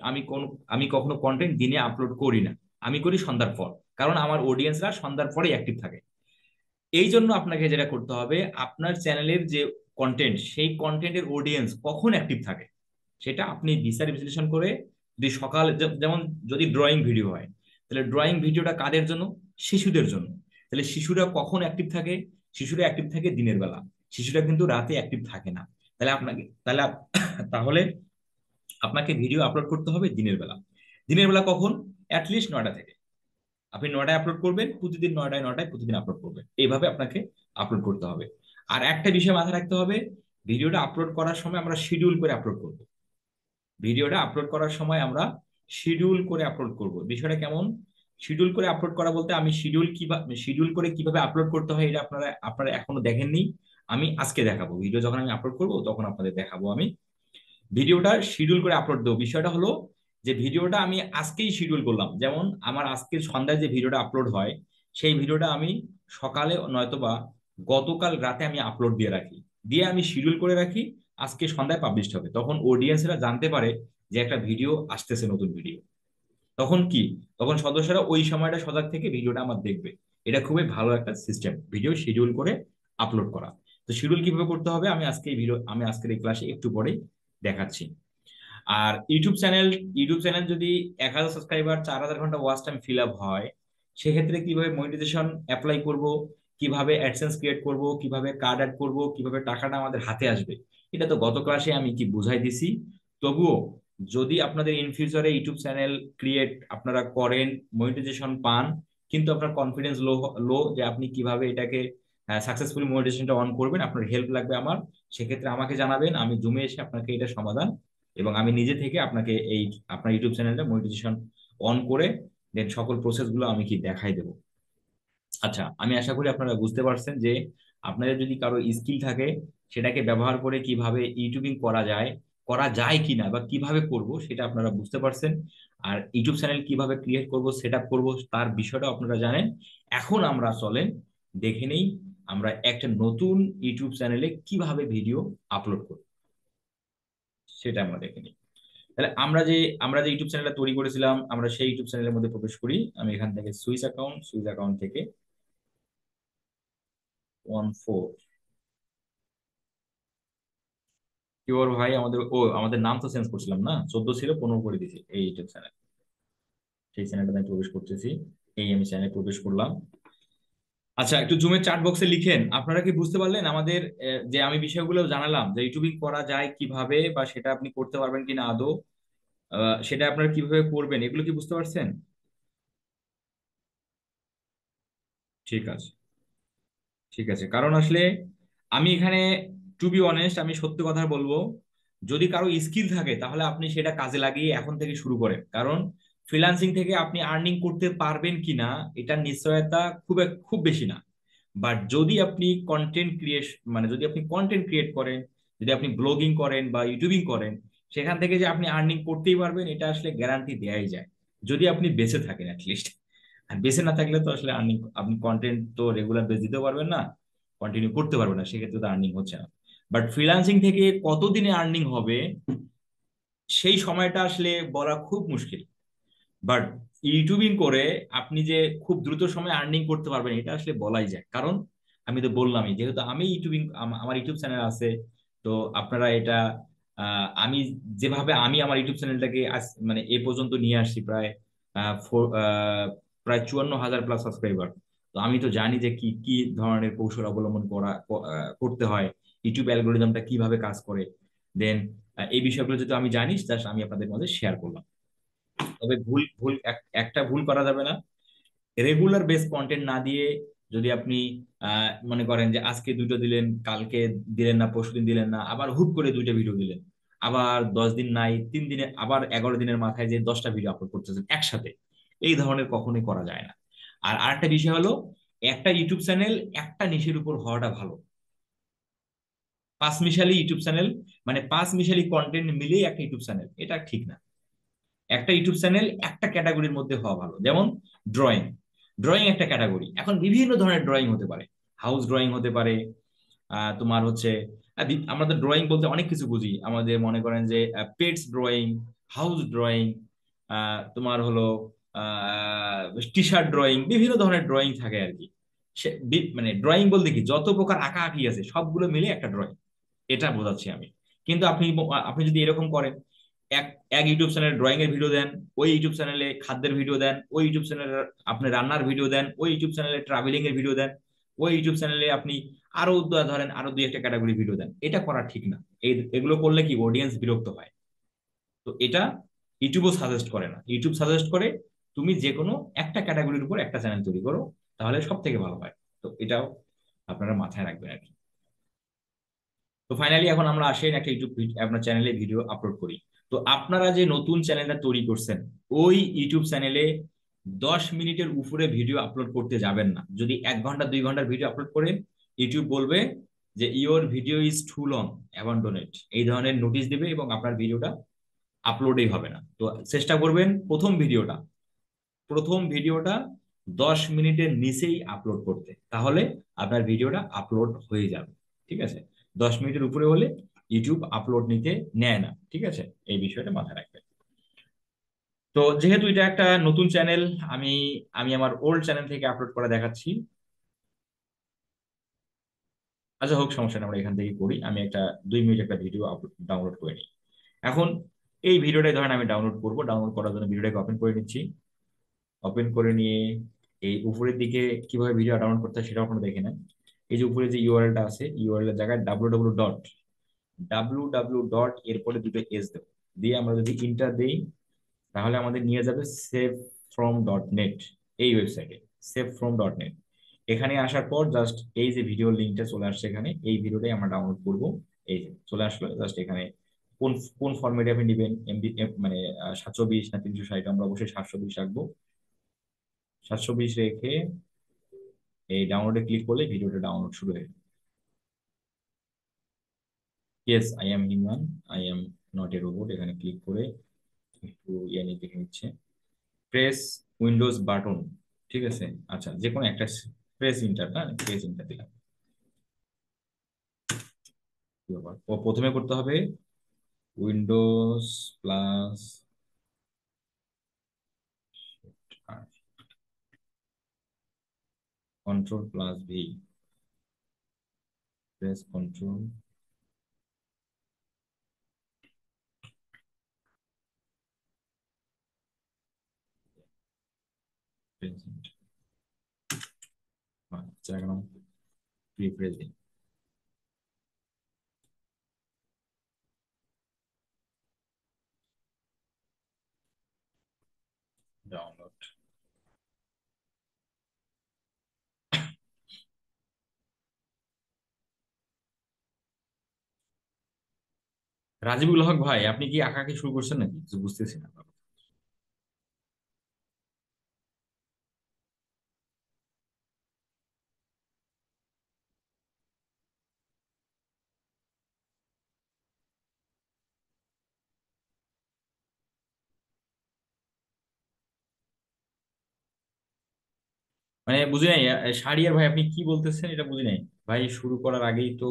আমি কোন আমি কখনো কন্টেন্ট দিনে আপলোড করি না, আমি করি সন্ধ্যার পর। কারণ আমার অডিয়েন্সরা সন্ধ্যার পরেই অ্যাক্টিভ থাকে। এই জন্য আপনাকে যেটা করতে হবে, আপনার চ্যানেলের যে কন্টেন্ট, সেই কন্টেন্টের অডিয়েন্স কখন অ্যাক্টিভ থাকে সেটা আপনি বিচার বিশ্লেষণ করে, যদি সকাল যেমন যদি ড্রয়িং ভিডিও হয় তাহলে ড্রয়িং ভিডিওটা কাদের জন্য? শিশুদের জন্য। তাহলে শিশুরা কখন অ্যাক্টিভ থাকে? শিশুরা অ্যাক্টিভ থাকে দিনের বেলা, শিশুরা কিন্তু রাতে অ্যাক্টিভ থাকে না। তাহলে আপনাকে ভিডিও আপলোড করতে হবে দিনের বেলা। দিনের বেলা কখন? অ্যাটলিস্ট 9টা থেকে। আপনি 9টায় আপলোড করবেন, প্রতিদিন 9টায় 9টায় প্রতিদিন আপলোড করবেন, এইভাবে আপনাকে আপলোড করতে হবে। আর একটা বিষয় মাথায় রাখতে হবে, ভিডিওটা আপলোড করার সময় আমরা শিডিউল করে আপলোড করব। ভিডিওটা আপলোড করার সময় আমরা শিডিউল করে আপলোড করব। বিষয়টা কেমন? শিডিউল করে আপলোড করা বলতে আমি শিডিউল করে কিভাবে আপলোড করতে হয় এটা আপনারা আপনারা এখনো দেখেননি। আমি আজকে দেখাবো, ভিডিও যখন আমি আপলোড করব তখন আপনাদের দেখাবো আমি ভিডিওটা শিডিউল করে আপলোড দেবো। বিষয়টা হলো যে ভিডিওটা আমি আজকেই শিডিউল করলাম, যেমন আমার আজকের সন্ধ্যায় যে ভিডিওটা আপলোড হয় সেই ভিডিওটা আমি সকালে নয়তোবা গতকাল রাতে আমি আপলোড দিয়ে রাখি, দিয়ে আমি শিডিউল করে রাখি আজকে সন্ধ্যায় পাবলিশ হবে। তখন অডিয়েন্সরা জানতে পারে যে একটা ভিডিও আসতেছে, নতুন ভিডিও। তখন কি, তখন সদস্যরা ওই সময়টা সজাগ থেকে ভিডিওটা আমার দেখবে। এটা খুবই ভালো একটা সিস্টেম, ভিডিও শিডিউল করে আপলোড করা। তো শিডিউল কিভাবে করতে হবে আমি আজকের এই ক্লাসে একটু পরেই দেখাচ্ছি। আর ইউটিউব চ্যানেল যদি 1000 সাবস্ক্রাইবার, 4000 ঘন্টা ওয়াচ টাইম ফিল আপ হয়, সেক্ষেত্রে কিভাবে মনিটাইজেশন অ্যাপ্লাই করব, কিভাবে অ্যাডসেন্স ক্রিয়েট করব, কিভাবে কার্ড অ্যাড করব, কিভাবে টাকাটা আমাদের হাতে আসবে, এটা তো গত ক্লাসে আমি কি বুঝাই দিছি। তবুও যদি আপনাদের ইন ফিউচারে ইউটিউব চ্যানেল ক্রিয়েট আপনারা করেন, মনিটাইজেশন পান, কিন্তু আপনার কনফিডেন্স লো লো যে আপনি কিভাবে এটাকে সাকসেসফুলি মনিটাইজেশনটা অন করবেন, আপনার হেল্প লাগবে আমার, সেক্ষেত্রে আমাকে জানাবেন, আমি জুমে এসে আপনাকে এটা সমাধান এবং আমি নিজে থেকে আপনাকে এই আপনার ইউটিউব চ্যানেলটা মনিটাইজেশন অন করে দেন সকল প্রসেস গুলো আমি কি দেখাই দেবো। আচ্ছা, আমি আশা করি আপনারা বুঝতে পারছেন যে আপনাদের যদি কারো স্কিল থাকে সেটাকে ব্যবহার করে কিভাবে ইউটিউবিং করা যায় কিনা বা কিভাবে করব সেটা আপনারা বুঝতে পারছেন। আর ইউটিউব চ্যানেল কিভাবে ক্রিয়েট করব, সেট আপ করবো, তার বিষয়টা আপনারা জানেন। এখন আমরা চলেন দেখে নেই আমরা একটা নতুন ইউটিউব চ্যানেলে কিভাবে ভিডিও আপলোড করব, সেটা আমরা দেখে নিই। তাহলে আমরা যে ইউটিউব চ্যানেলটা তৈরি করেছিলাম, আমরা সেই ইউটিউব চ্যানেলের মধ্যে প্রবেশ করি। আমি এখান থেকে সুইচ অ্যাকাউন্ট থেকে 14 কি বল ভাই, আমাদের নাম তো চেঞ্জ করছিলাম না, 14 ছিল 15 করে দিয়েছি এই ইউটিউব চ্যানেল। সেই চ্যানেলটা আমি প্রবেশ করতেছি, এই আমি চ্যানেলে প্রবেশ করলাম। আচ্ছা, একটু জুমের চ্যাট বক্সে লিখেন আপনারা কি বুঝতে পারলেন আমাদের যে আমি বিষয়গুলো জানালাম যে ইউটিউবিং করা যায় কিভাবে বা সেটা আপনি করতে পারবেন কিনা আদৌ, সেটা আপনারা কিভাবে করবেন, এগুলো কি বুঝতে পারছেন? ঠিক আছে, ঠিক আছে। কারণ আসলে আমি এখানে টু বি অনেস্ট আমি সত্য কথা বলবো, যদি কারো স্কিল থাকে তাহলে আপনি সেটা কাজে লাগিয়ে এখন থেকে শুরু করেন। কারণ ফ্রিল্যান্সিং থেকে আপনি আর্নিং করতে পারবেন কিনা এটার নিশ্চয়তা খুব বেশি না। বাট যদি আপনি যদি আপনি কন্টেন্ট ক্রিয়েট করেন, যদি আপনি ব্লগিং করেন বা ইউটিউবিং করেন, সেখান থেকে যে আপনি আর্নিং করতেই পারবেন এটা আসলে গ্যারান্টি দেয়াই যায়, যদি আপনি বেঁচে থাকেন অ্যাটলিস্ট। আর বেঁচে না থাকলে তো আসলে আর্নিং, আপনি কন্টেন্ট তো রেগুলার বেস দিতেও পারবেন না, কন্টিনিউ করতে পারবেন না, সেক্ষেত্রে তো আর্নিং হচ্ছে না। বাট ফ্রিল্যান্সিং থেকে কতদিনে আর্নিং হবে সেই সময়টা আসলে বলা খুব মুশকিল। বাট ইউটিউবিং করে আপনি যে খুব দ্রুত সময় আর্নিং করতে পারবেন এটা আসলে বলাই যায়। কারণ আমি তো বললামই, যেহেতু আমি ইউটিউবিং, আমার ইউটিউব চ্যানেল আছে, তো আপনারা এটা আমি যেভাবে আমি আমার ইউটিউব চ্যানেলটাকে মানে এ পর্যন্ত নিয়ে আসছি, প্রায় প্রায় 54,000 প্লাস সাবস্ক্রাইবার। তো আমি তো জানি যে কি কি ধরনের কৌশল অবলম্বন করতে হয়, ইউটিউব অ্যালগোরিদমটা কিভাবে কাজ করে। দেন এই বিষয়গুলো যদি আমি জানি, জাস্ট আমি আপনাদের মধ্যে শেয়ার করলাম। তবে ভুল ভুল একটা ভুল করা যাবে না, রেগুলার বেস কন্টেন্ট না দিয়ে যদি আপনি মনে করেন যে আজকে দুটো দিলেন, কালকে দিলেন না, পরশুদিন দিলেন না, আবার হুট করে দুইটা ভিডিও দিলেন, আবার 10 দিন নাই, 3 দিনে আবার 11 দিনের মাথায় যে 10টা ভিডিও আপলোড করতেছেন একসাথে, এই ধরনের কখনোই করা যায় না। আর আরেকটা বিষয় হলো, একটা ইউটিউব চ্যানেল একটা নিশের উপর হওয়াটা ভালো। পাঁচ মিশালি ইউটিউব চ্যানেল, মানে পাঁচ মিশালি কন্টেন্ট মিলিয়ে একটা ইউটিউব চ্যানেল, এটা ঠিক না। একটা ইউটিউব চ্যানেল একটা ক্যাটাগরির মধ্যে হওয়া ভালো। যেমন ড্রয়িং, ড্রয়িং একটা ক্যাটাগরি, এখন বিভিন্ন ধরনের ড্রয়িং হতে পারে। হাউস ড্রয়িং হতে পারে, তোমার হচ্ছে আমরা তো ড্রয়িং বলতে অনেক কিছু বুঝি, আমাদের মনে করেন যে পেটস ড্রয়িং, হাউস ড্রয়িং, তোমার হলো টি শার্ট ড্রয়িং, বিভিন্ন ধরনের ড্রয়িং থাকে আর কি। মানে ড্রয়িং বলতে কি, যত প্রকার আঁকা আঁকি আছে সবগুলো মিলে একটা ড্রয়িং, এটা বোঝাচ্ছি আমি। কিন্তু আপনি আপনি যদি এরকম করেন, এক এক ইউটিউব চ্যানেলে ড্রয়িং এর ভিডিও দেন, ওই ইউটিউব চ্যানেলে খাদ্যের ভিডিও দেন, ওই ইউটিউব চ্যানেলে আপনি রান্নার ভিডিও দেন, ওই ইউটিউব চ্যানেলে ট্রাভেলিং এর ভিডিও দেন, ওই ইউটিউব চ্যানেলে আপনি আরো ধরেন আরো দুই একটা ক্যাটাগরি ভিডিও দেন, এটা করা ঠিক না। এগুলো করলে কি অডিয়েন্স বিরক্ত হয়। তো এটা ইউটিউবও সাজেস্ট করে না, ইউটিউব সাজেস্ট করে তুমি যে কোনো একটা ক্যাটাগরির উপর একটা চ্যানেল তৈরি করো, তাহলে সব থেকে ভালো হয়। তো এটাও আপনারা মাথায় রাখবেন আর কি। তো ফাইনালি এখন আমরা আসেন একটা ইউটিউব আপনার চ্যানেলে ভিডিও আপলোড করি। তো আপনারা যে নতুন চ্যানেলটা তৈরি করছেন, ওই ইউটিউব চ্যানেলে 10 মিনিটের উপরে ভিডিও আপলোড করতে যাবেন না। যদি 1 ঘন্টা 2 ঘন্টার ভিডিও আপলোড করেন, ইউটিউব বলবে যে your video is too long, abandon it, এই ধরনের নোটিশ দিবে এবং আপনার ভিডিওটা আপলোডই হবে না। তো চেষ্টা করবেন প্রথম ভিডিওটা 10 মিনিটের নিচেই আপলোড করতে, তাহলে আপনার ভিডিওটা আপলোড হয়ে যাবে। ঠিক আছে, 10 মিনিটের উপরে হলে ইউটিউব আপলোড নিতে নেয় না। ঠিক আছে, এই বিষয়টা মাথায় রাখবেন। তো যেহেতু এটা একটা নতুন চ্যানেল, আমি আমি আমার ওল্ড চ্যানেল থেকে আপলোড করা দেখাচ্ছি। আচ্ছা হোক, সমস্যা নেই, আমরা এখান থেকে করি। আমি একটা 2 মিনিট একটা ভিডিও ডাউনলোড করে নিই। এখন এই ভিডিওটাই ধরেন আমি ডাউনলোড করব, ডাউনলোড করার জন্য ভিডিওটাকে ওপেন করে নিচ্ছি। ওপেন করে নিয়ে এই উপরের দিকে কিভাবে ভিডিও ডাউনলোড করতে হয় সেটা আপনারা দেখে নেন। এই যে উপরে যে ইউআরএলটা আছে, ইউআরএল এর জায়গায় www ডট এরপরে দুটো এস দেবো, দিয়ে আমরা যদি ইন্টার দেই, তাহলে আমাদের নিয়ে যাবে সেভ ফ্রম ডট নেট, এই ওয়েবসাইটে সেভ ফ্রম ডট নেট। এখানে আসার পর জাস্ট এই যে ভিডিও লিঙ্কটা চলে আসছে, এখানে এই ভিডিওটাই আমরা ডাউনলোড করব। এই যে চলে আসলো, জাস্ট এখানে কোন কোন ফরম্যাটে আপনি নেবেন, এমবি মানে 720 না 360, আমরা অবশ্যই 720 রাখবো। 720 রেখে এই ডাউনলোডে ক্লিক করলে ভিডিওটা ডাউনলোড শুরু হয়ে যাবে। Yes, I am human, I am not a robot, এখানে ক্লিক করে একটু ইয়ে নিয়ে দেখে নিচ্ছে। প্রেস উইন্ডোজ বাটন, ঠিক আছে। আচ্ছা, যে কোনো একটা প্রেস ইন্টার, না প্রেস ইন্টার দিলাম। কি ব্যাপার? প্রথমে করতে হবে Windows plus control plus V, press control press inter, আচ্ছা এখন প্রিপ্রেস দিন, ডাউনলোড। রাজীবুল হক ভাই, আপনি কি আঁকাকে শুরু করছেন নাকি? কিছু বুঝতেছি না। মানে বুঝি নাই, শাহরিয়ার ভাই আপনি কি বলতেছেন এটা বুঝি নাই। ভাই শুরু করার আগেই তো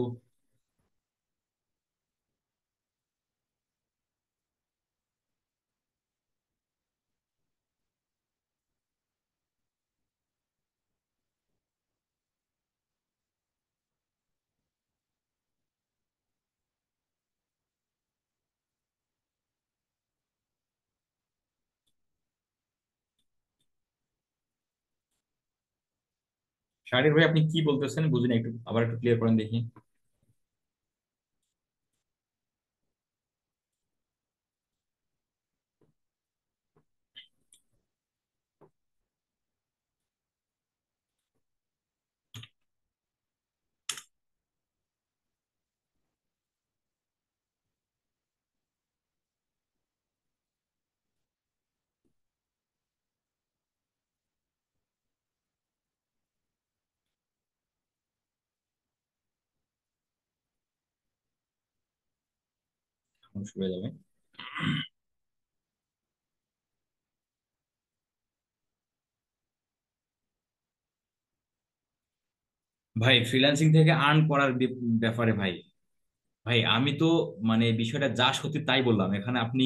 শাহরিয়ার ভাই, আপনি কি বলতেছেন বুঝিনি, একটু আবার একটু ক্লিয়ার করেন দেখি। শুরু হয়ে যাবে। ভাই, ফ্রিল্যান্সিং থেকে আর্ন করার ব্যাপারে ভাই, ভাই আমি তো মানে বিষয়টা যা সত্যি তাই বললাম। এখানে আপনি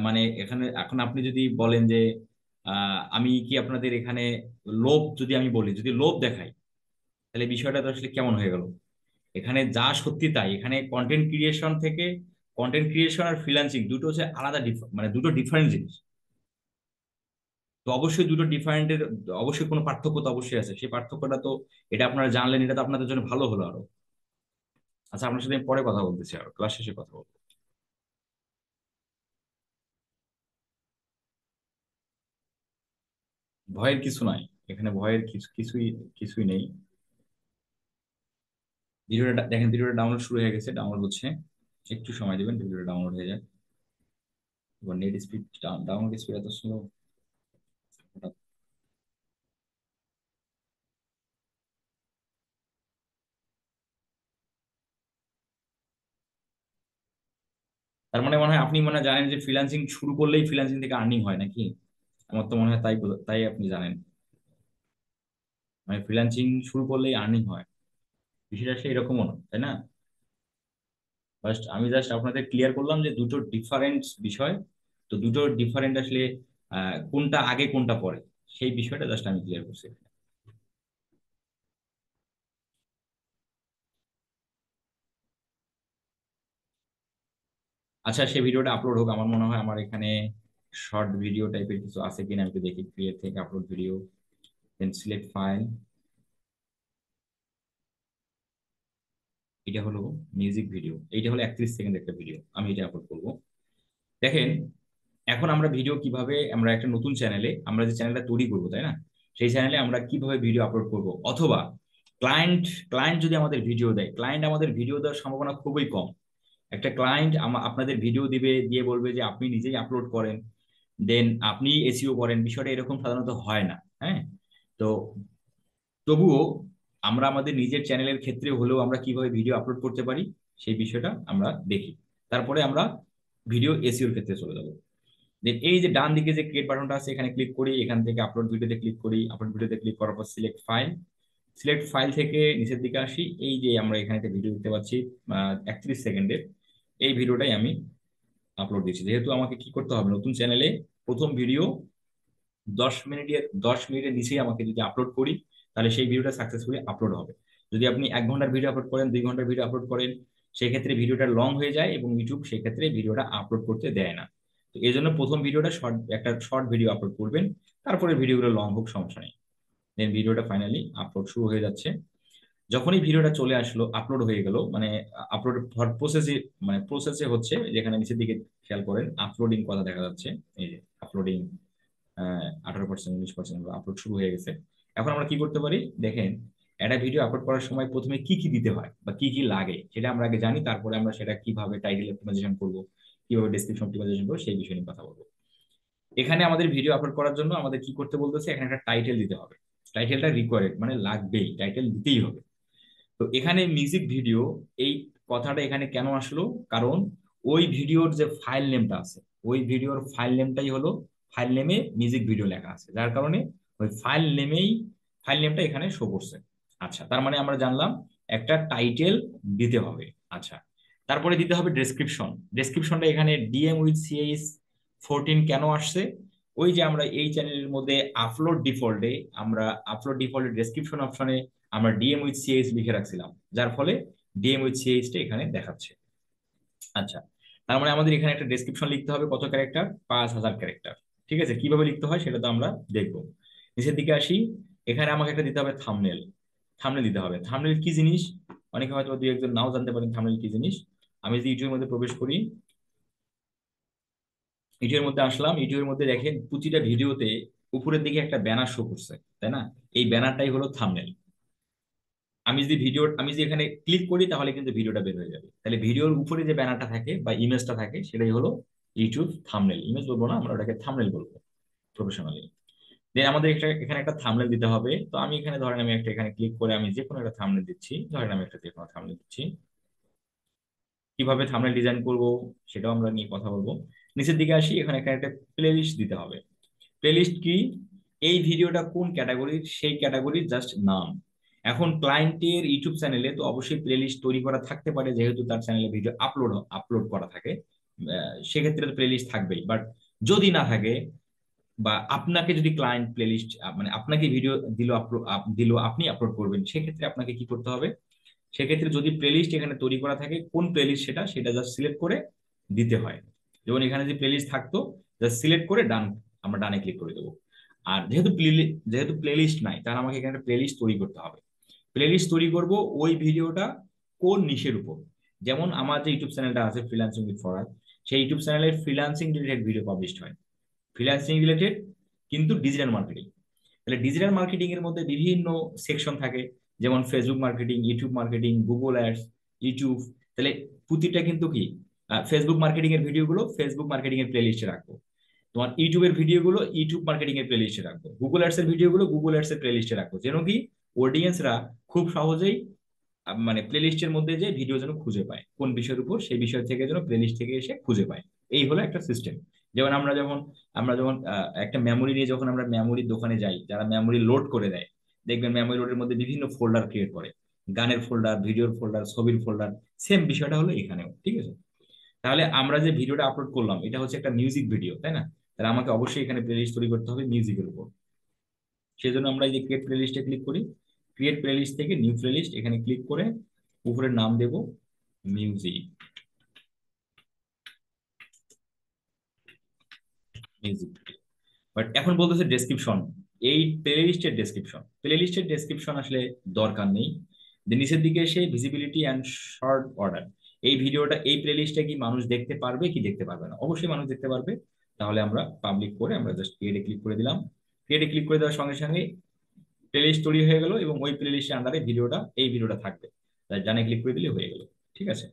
মানে এখানে এখন আপনি যদি বলেন যে আমি কি আপনাদের এখানে লোভ, যদি আমি বলি যদি লোভ দেখাই, তাহলে বিষয়টা তো আসলে কেমন হয়ে গেল। এখানে যা সত্যি তাই, এখানে কন্টেন্ট ক্রিয়েশন থেকে, কন্টেন্ট ক্রিয়েশন আর ফ্রিল্যান্সিং দুটো হচ্ছে আলাদা মানে দুটো ডিফারেন্ট জিনিস। তো অবশ্যই দুটো ডিফারেন্টের অবশ্যই কোনো পার্থক্য তো অবশ্যই আছে। সেই পার্থক্যটা তো, এটা আপনারা জানলেন, এটা তো আপনাদের জন্য ভালো হলো আরো। আচ্ছা, আপনার সাথে আমি পরে কথা বলতেছি, আর ক্লাস শেষে কথা বলবো। ভয়ের কিছু নাই, এখানে ভয়ের কিছুই কিছুই নেই। ভিডিওটা দেখেন, ভিডিওটা ডাউনলোড শুরু হয়ে গেছে, ডাউনলোড হচ্ছে। একটু সময় দিবেন, ভিডিওটা ডাউনলোড হয়ে যায়। এবার নেট স্পিড, ডাউনলোড স্পিড এত স্লো। তার মানে মনে হয় আপনি মনে হয় জানেন যে ফ্রিল্যান্সিং শুরু করলেই ফ্রিল্যান্সিং থেকে আর্নিং হয় নাকি? আমার তো মনে হয় তাই তাই আপনি জানেন, মানে ফ্রিল্যান্সিং শুরু করলেই আর্নিং হয়। বিষয়টা আসলে এরকমও না, তাই না? আমি জাস্ট আপনাদের ক্লিয়ার করলাম যে দুটো ডিফারেন্ট বিষয়। তো দুটো ডিফারেন্ট আসলে কোনটা আগে কোনটা পরে, সেই বিষয়টা জাস্ট আমি ক্লিয়ার করছি। আচ্ছা, সেই ভিডিওটা আপলোড হোক। আমার মনে হয় আমার এখানে শর্ট ভিডিও টাইপের কিছু আছে কিনা আমি একটু দেখি। ক্রিয়েট থেকে upload video, then select file. এটা হলো মিউজিক ভিডিও, এইটা হলো 31 সেকেন্ড একটা ভিডিও, আমি এটা আপলোড করবো। দেখেন, এখন আমরা ভিডিও কিভাবে, আমরা একটা নতুন চ্যানেলে আমরা যে চ্যানেলটা তৈরি করবো, তাই না? সেই চ্যানেলে আমরা কিভাবে ভিডিও আপলোড করব, অথবা ক্লায়েন্ট ক্লায়েন্ট যদি আমাদের ভিডিও দেয়, ক্লায়েন্ট আমাদের ভিডিও দেওয়ার সম্ভাবনা খুবই কম। একটা ক্লায়েন্ট আপনাদের ভিডিও দিবে, দিয়ে বলবে যে আপনি নিজেই আপলোড করেন, দেন আপনি এসইও করেন, বিষয়টা এরকম সাধারণত হয় না। হ্যাঁ। তো তবুও আমরা আমাদের নিজের চ্যানেলের ক্ষেত্রে হলেও আমরা কিভাবে ভিডিও আপলোড করতে পারি, সেই বিষয়টা আমরা দেখি। তারপরে আমরা ভিডিও এসইওর ক্ষেত্রে চলে যাব। দেন এই যে ডান দিকে যে ক্রিয়েট বাটনটা আছে, এখানে ক্লিক করি, এখান থেকে আপলোড ভিডিওতে ক্লিক করি, আপলোড ভিডিওতে ক্লিক করার পর সিলেক্ট ফাইল। সিলেক্ট ফাইল থেকে নিচের দিকে আসি, এই যে আমরা এখানে একটা ভিডিও দেখতে পাচ্ছি 31 সেকেন্ডের, এই ভিডিওটাই আমি আপলোড দিচ্ছি। যেহেতু আমাকে কি করতে হবে, নতুন চ্যানেলে প্রথম ভিডিও 10 মিনিটের নিচেই আমাকে যদি আপলোড করি, তাহলে সেই ভিডিওটা সাকসেসফুলি আপলোড হবে। যদি আপনি 1 ঘন্টার ভিডিও আপলোড করেন, 2 ঘন্টার ভিডিও আপলোড করেন, সেক্ষেত্রে ভিডিওটা লং হয়ে যায় এবং ইউটিউব সেক্ষেত্রে ভিডিওটা আপলোড করতে দেয় না। তো এই জন্য প্রথম ভিডিওটা শর্ট, একটা শর্ট ভিডিও আপলোড করবেন, তারপরে ভিডিওগুলো লং হোক, সমস্যা নেই। দেন ভিডিওটা ফাইনালি আপলোড শুরু হয়ে যাচ্ছে। যখনই ভিডিওটা চলে আসলো, আপলোড হয়ে গেল, মানে আপলোড প্রসেসে, মানে প্রসেসে হচ্ছে, যেখানে নিচের দিকে খেয়াল করেন আপলোডিং কথা দেখা যাচ্ছে। এই যে আপলোডিং 18%, 19% আপলোড শুরু হয়ে গেছে। এখন আমরা কি করতে পারি দেখেন, একটা ভিডিও আপলোড করার সময় প্রথমে কি কি দিতে হয় বা কি কি লাগে সেটা আমরা আগে জানি, তারপরে আমরা সেটা কিভাবে টাইটেল অপটিমাইজেশন করবো, কিভাবে ডেসক্রিপশন অপটিমাইজেশন করবো, সেই বিষয় নিয়ে কথা বলবো। এখানে আমাদের ভিডিও আপলোড করার জন্য আমাদের কি করতে বলতেছে, এখানে একটা টাইটেল দিতে হবে। টাইটেলটা রিকোয়ার্ড, মানে লাগবেই, টাইটেল দিতেই হবে। তো এখানে মিউজিক ভিডিও, এই কথাটা এখানে কেন আসলো, কারণ ওই ভিডিওর যে ফাইল নেমটা আছে, ওই ভিডিওর ফাইল নেমটাই হলো, ফাইল নেমে মিউজিক ভিডিও লেখা আছে, যার কারণে ওই ফাইল নেমটা এখানে শো করছে। আচ্ছা, তার মানে আমরা জানলাম একটা টাইটেল দিতে হবে। আচ্ছা, তারপরে দিতে হবে ডেসক্রিপশন। ডেসক্রিপশনটা এখানে ডিএম উইথ সিএইচ 14 কেন আসছে, ওই যে আমরা এই চ্যানেলের মধ্যে আপলোড ডিফল্টে, আমরা আপলোড ডিফল্টের ডেসক্রিপশন অপশনে আমরা ডিএম উইথ সিএইচ লিখে রাখছিলাম, যার ফলে ডিএম উইথ সিএইচটা এখানে দেখাচ্ছে। আচ্ছা, তার মানে আমাদের এখানে একটা ডেসক্রিপশন লিখতে হবে, কত ক্যারেক্টার, 5000 ক্যারেক্টার। ঠিক আছে, কিভাবে লিখতে হয় সেটা তো আমরা দেখবো। নিচের দিকে আসি, এখানে আমাকে একটা দিতে হবে থাম্বনেল। থাম্বনেল দিতে হবে। থাম্বনেল কি জিনিস অনেকে হয়তো দুই একজন নাও জানতে পারেন থাম্বনেল কি জিনিস। আমি যদি ইউটিউবের মধ্যে প্রবেশ করি, ইউটিউবের মধ্যে আসলাম, ইউটিউবের মধ্যে দেখেন প্রতিটা ভিডিওতে উপরের দিকে একটা ব্যানার শো করছে, তাই না? এই ব্যানারটাই হলো থাম্বনেল। আমি যদি এখানে ক্লিক করি তাহলে কিন্তু ভিডিওটা বের হয়ে যাবে। তাহলে ভিডিওর উপরে যে ব্যানারটা থাকে বা ইমেজটা থাকে সেটাই হলো ইউটিউব থাম্বনেল। ইমেজ বলবো না, আমরা ওটাকে থাম্বনেল বলবো প্রফেশনালি। দেন আমাদের এখানে একটা থাম্বনেল দিতে হবে। তো আমি এখানে ধরেন আমি একটা এখানে ক্লিক করে আমি যে কোনো একটা থাম্বনেল দিচ্ছি, ধরেন আমি একটা যে কোনো থাম্বনেল দিচ্ছি। কিভাবে থাম্বনেল ডিজাইন করব সেটাও আমরা নিয়ে কথা বলবো। নিচের দিকে আসি, এখানে এখানে একটা প্লে লিস্ট দিতে হবে। প্লেলিস্ট কি? এই ভিডিওটা কোন ক্যাটাগরির সেই ক্যাটাগরির জাস্ট নাম। এখন ক্লায়েন্টের ইউটিউব চ্যানেলে তো অবশ্যই প্লেলিস্ট তৈরি করা থাকতে পারে, যেহেতু তার চ্যানেলে ভিডিও আপলোড আপলোড করা থাকে। সেক্ষেত্রে তো প্লেলিস্ট থাকবেই, বাট যদি না থাকে বা আপনাকে যদি ক্লায়েন্ট প্লেলিস্ট মানে আপনাকে ভিডিও দিল আপলোড দিল, আপনি আপলোড করবেন, সেক্ষেত্রে আপনাকে কি করতে হবে? সেক্ষেত্রে যদি প্লেলিস্ট এখানে তৈরি করা থাকে, কোন প্লেলিস্ট সেটা সেটা জাস্ট সিলেক্ট করে দিতে হয়। যেমন এখানে যে প্লেলিস্ট থাকতো, জাস্ট সিলেক্ট করে ডান, আমরা ডানে ক্লিক করে দেবো। আর যেহেতু প্লেলিস্ট নাই, তাহলে আমাকে এখানে প্লেলিস্ট তৈরি করতে হবে। প্লেলিস্ট তৈরি করব ওই ভিডিওটা কোন নিশের উপর। যেমন আমার যে ইউটিউব চ্যানেলটা আছে ফ্রিল্যান্সিং উইথ ফরহাদ, সেই ইউটিউব চ্যানেলে ফ্রিল্যান্সিং রিলেটেড ভিডিও পাবলিশ হয়। ফ্রিল্যান্সিং রিলেটেড কিন্তু ডিজিটাল মার্কেটিং। তাহলে ডিজিটাল মার্কেটিং এর মধ্যে বিভিন্ন সেকশন থাকে, যেমন Facebook marketing, YouTube marketing, Google ads, YouTube. তাহলে প্রতিটা কিন্তু কি, ফেসবুক মার্কেটিং এর ভিডিওগুলো ফেসবুক মার্কেটিং এর প্লেলিস্টে রাখবো, তোমার ইউটিউবের ভিডিওগুলো ইউটিউব মার্কেটিং এর প্লেলিস্টে রাখবো, গুগল অ্যাডস এর ভিডিওগুলো গুগল অ্যাডস এর প্লেলিস্টে রাখবো, যেন কি অডিয়েন্সরা খুব সহজেই মানে প্লেলিস্টের মধ্যে যে ভিডিও যেন খুঁজে পায় কোন বিষয়ের উপর, সেই বিষয় থেকে যেন প্লেলিস্ট থেকে এসে খুঁজে পায়। এই হলো একটা সিস্টেম। যেমন আমরা যখন একটা মেমোরি নিয়ে যখন আমরা মেমোরির দোকানে যাই, যারা মেমোরি লোড করে দেয়, দেখবেন মেমোরি লোডের মধ্যে বিভিন্ন ফোল্ডার ক্রিয়েট করে, গানের ফোল্ডার, ভিডিওর ফোল্ডার, ছবির ফোল্ডার। সেম বিষয়টা হলো এখানেও, ঠিক আছে? তাহলে আমরা যে ভিডিওটা আপলোড করলাম এটা হচ্ছে একটা মিউজিক ভিডিও, তাই না? তাহলে আমাকে অবশ্যই এখানে প্লেলিস্ট তৈরি করতে হবে মিউজিকের উপর। সেই জন্য আমরা এই যে ক্রিয়েট প্লেলিস্টে ক্লিক করি, ক্রিয়েট প্লেলিস্ট থেকে নিউ প্লেলিস্ট এখানে ক্লিক করে উপরের নাম দেব মিউজিক। মিউজিক, বাট এখন বলতেছে ডেসক্রিপশন। এই প্লেলিস্টের ডেসক্রিপশন আসলে দরকার নেই। নিচের দিকে এসে ভিজিবিলিটি অ্যান্ড শর্ট অর্ডার, এই ভিডিওটা এই প্লেলিস্টে কি মানুষ দেখতে পারবে কি দেখতে পারবে না? অবশ্যই মানুষ দেখতে পারবে। তাহলে আমরা পাবলিক করে আমরা জাস্ট ক্রিয়েটে ক্লিক করে দিলাম। ক্রিয়েটে ক্লিক করে দেওয়ার সঙ্গে সঙ্গে প্লেলিস্ট তৈরি হয়ে গেল এবং ওই প্লেলিস্টের আন্ডারে এই ভিডিওটা থাকবে। তাই ডানে ক্লিক করে দিলে হয়ে গেল, ঠিক আছে?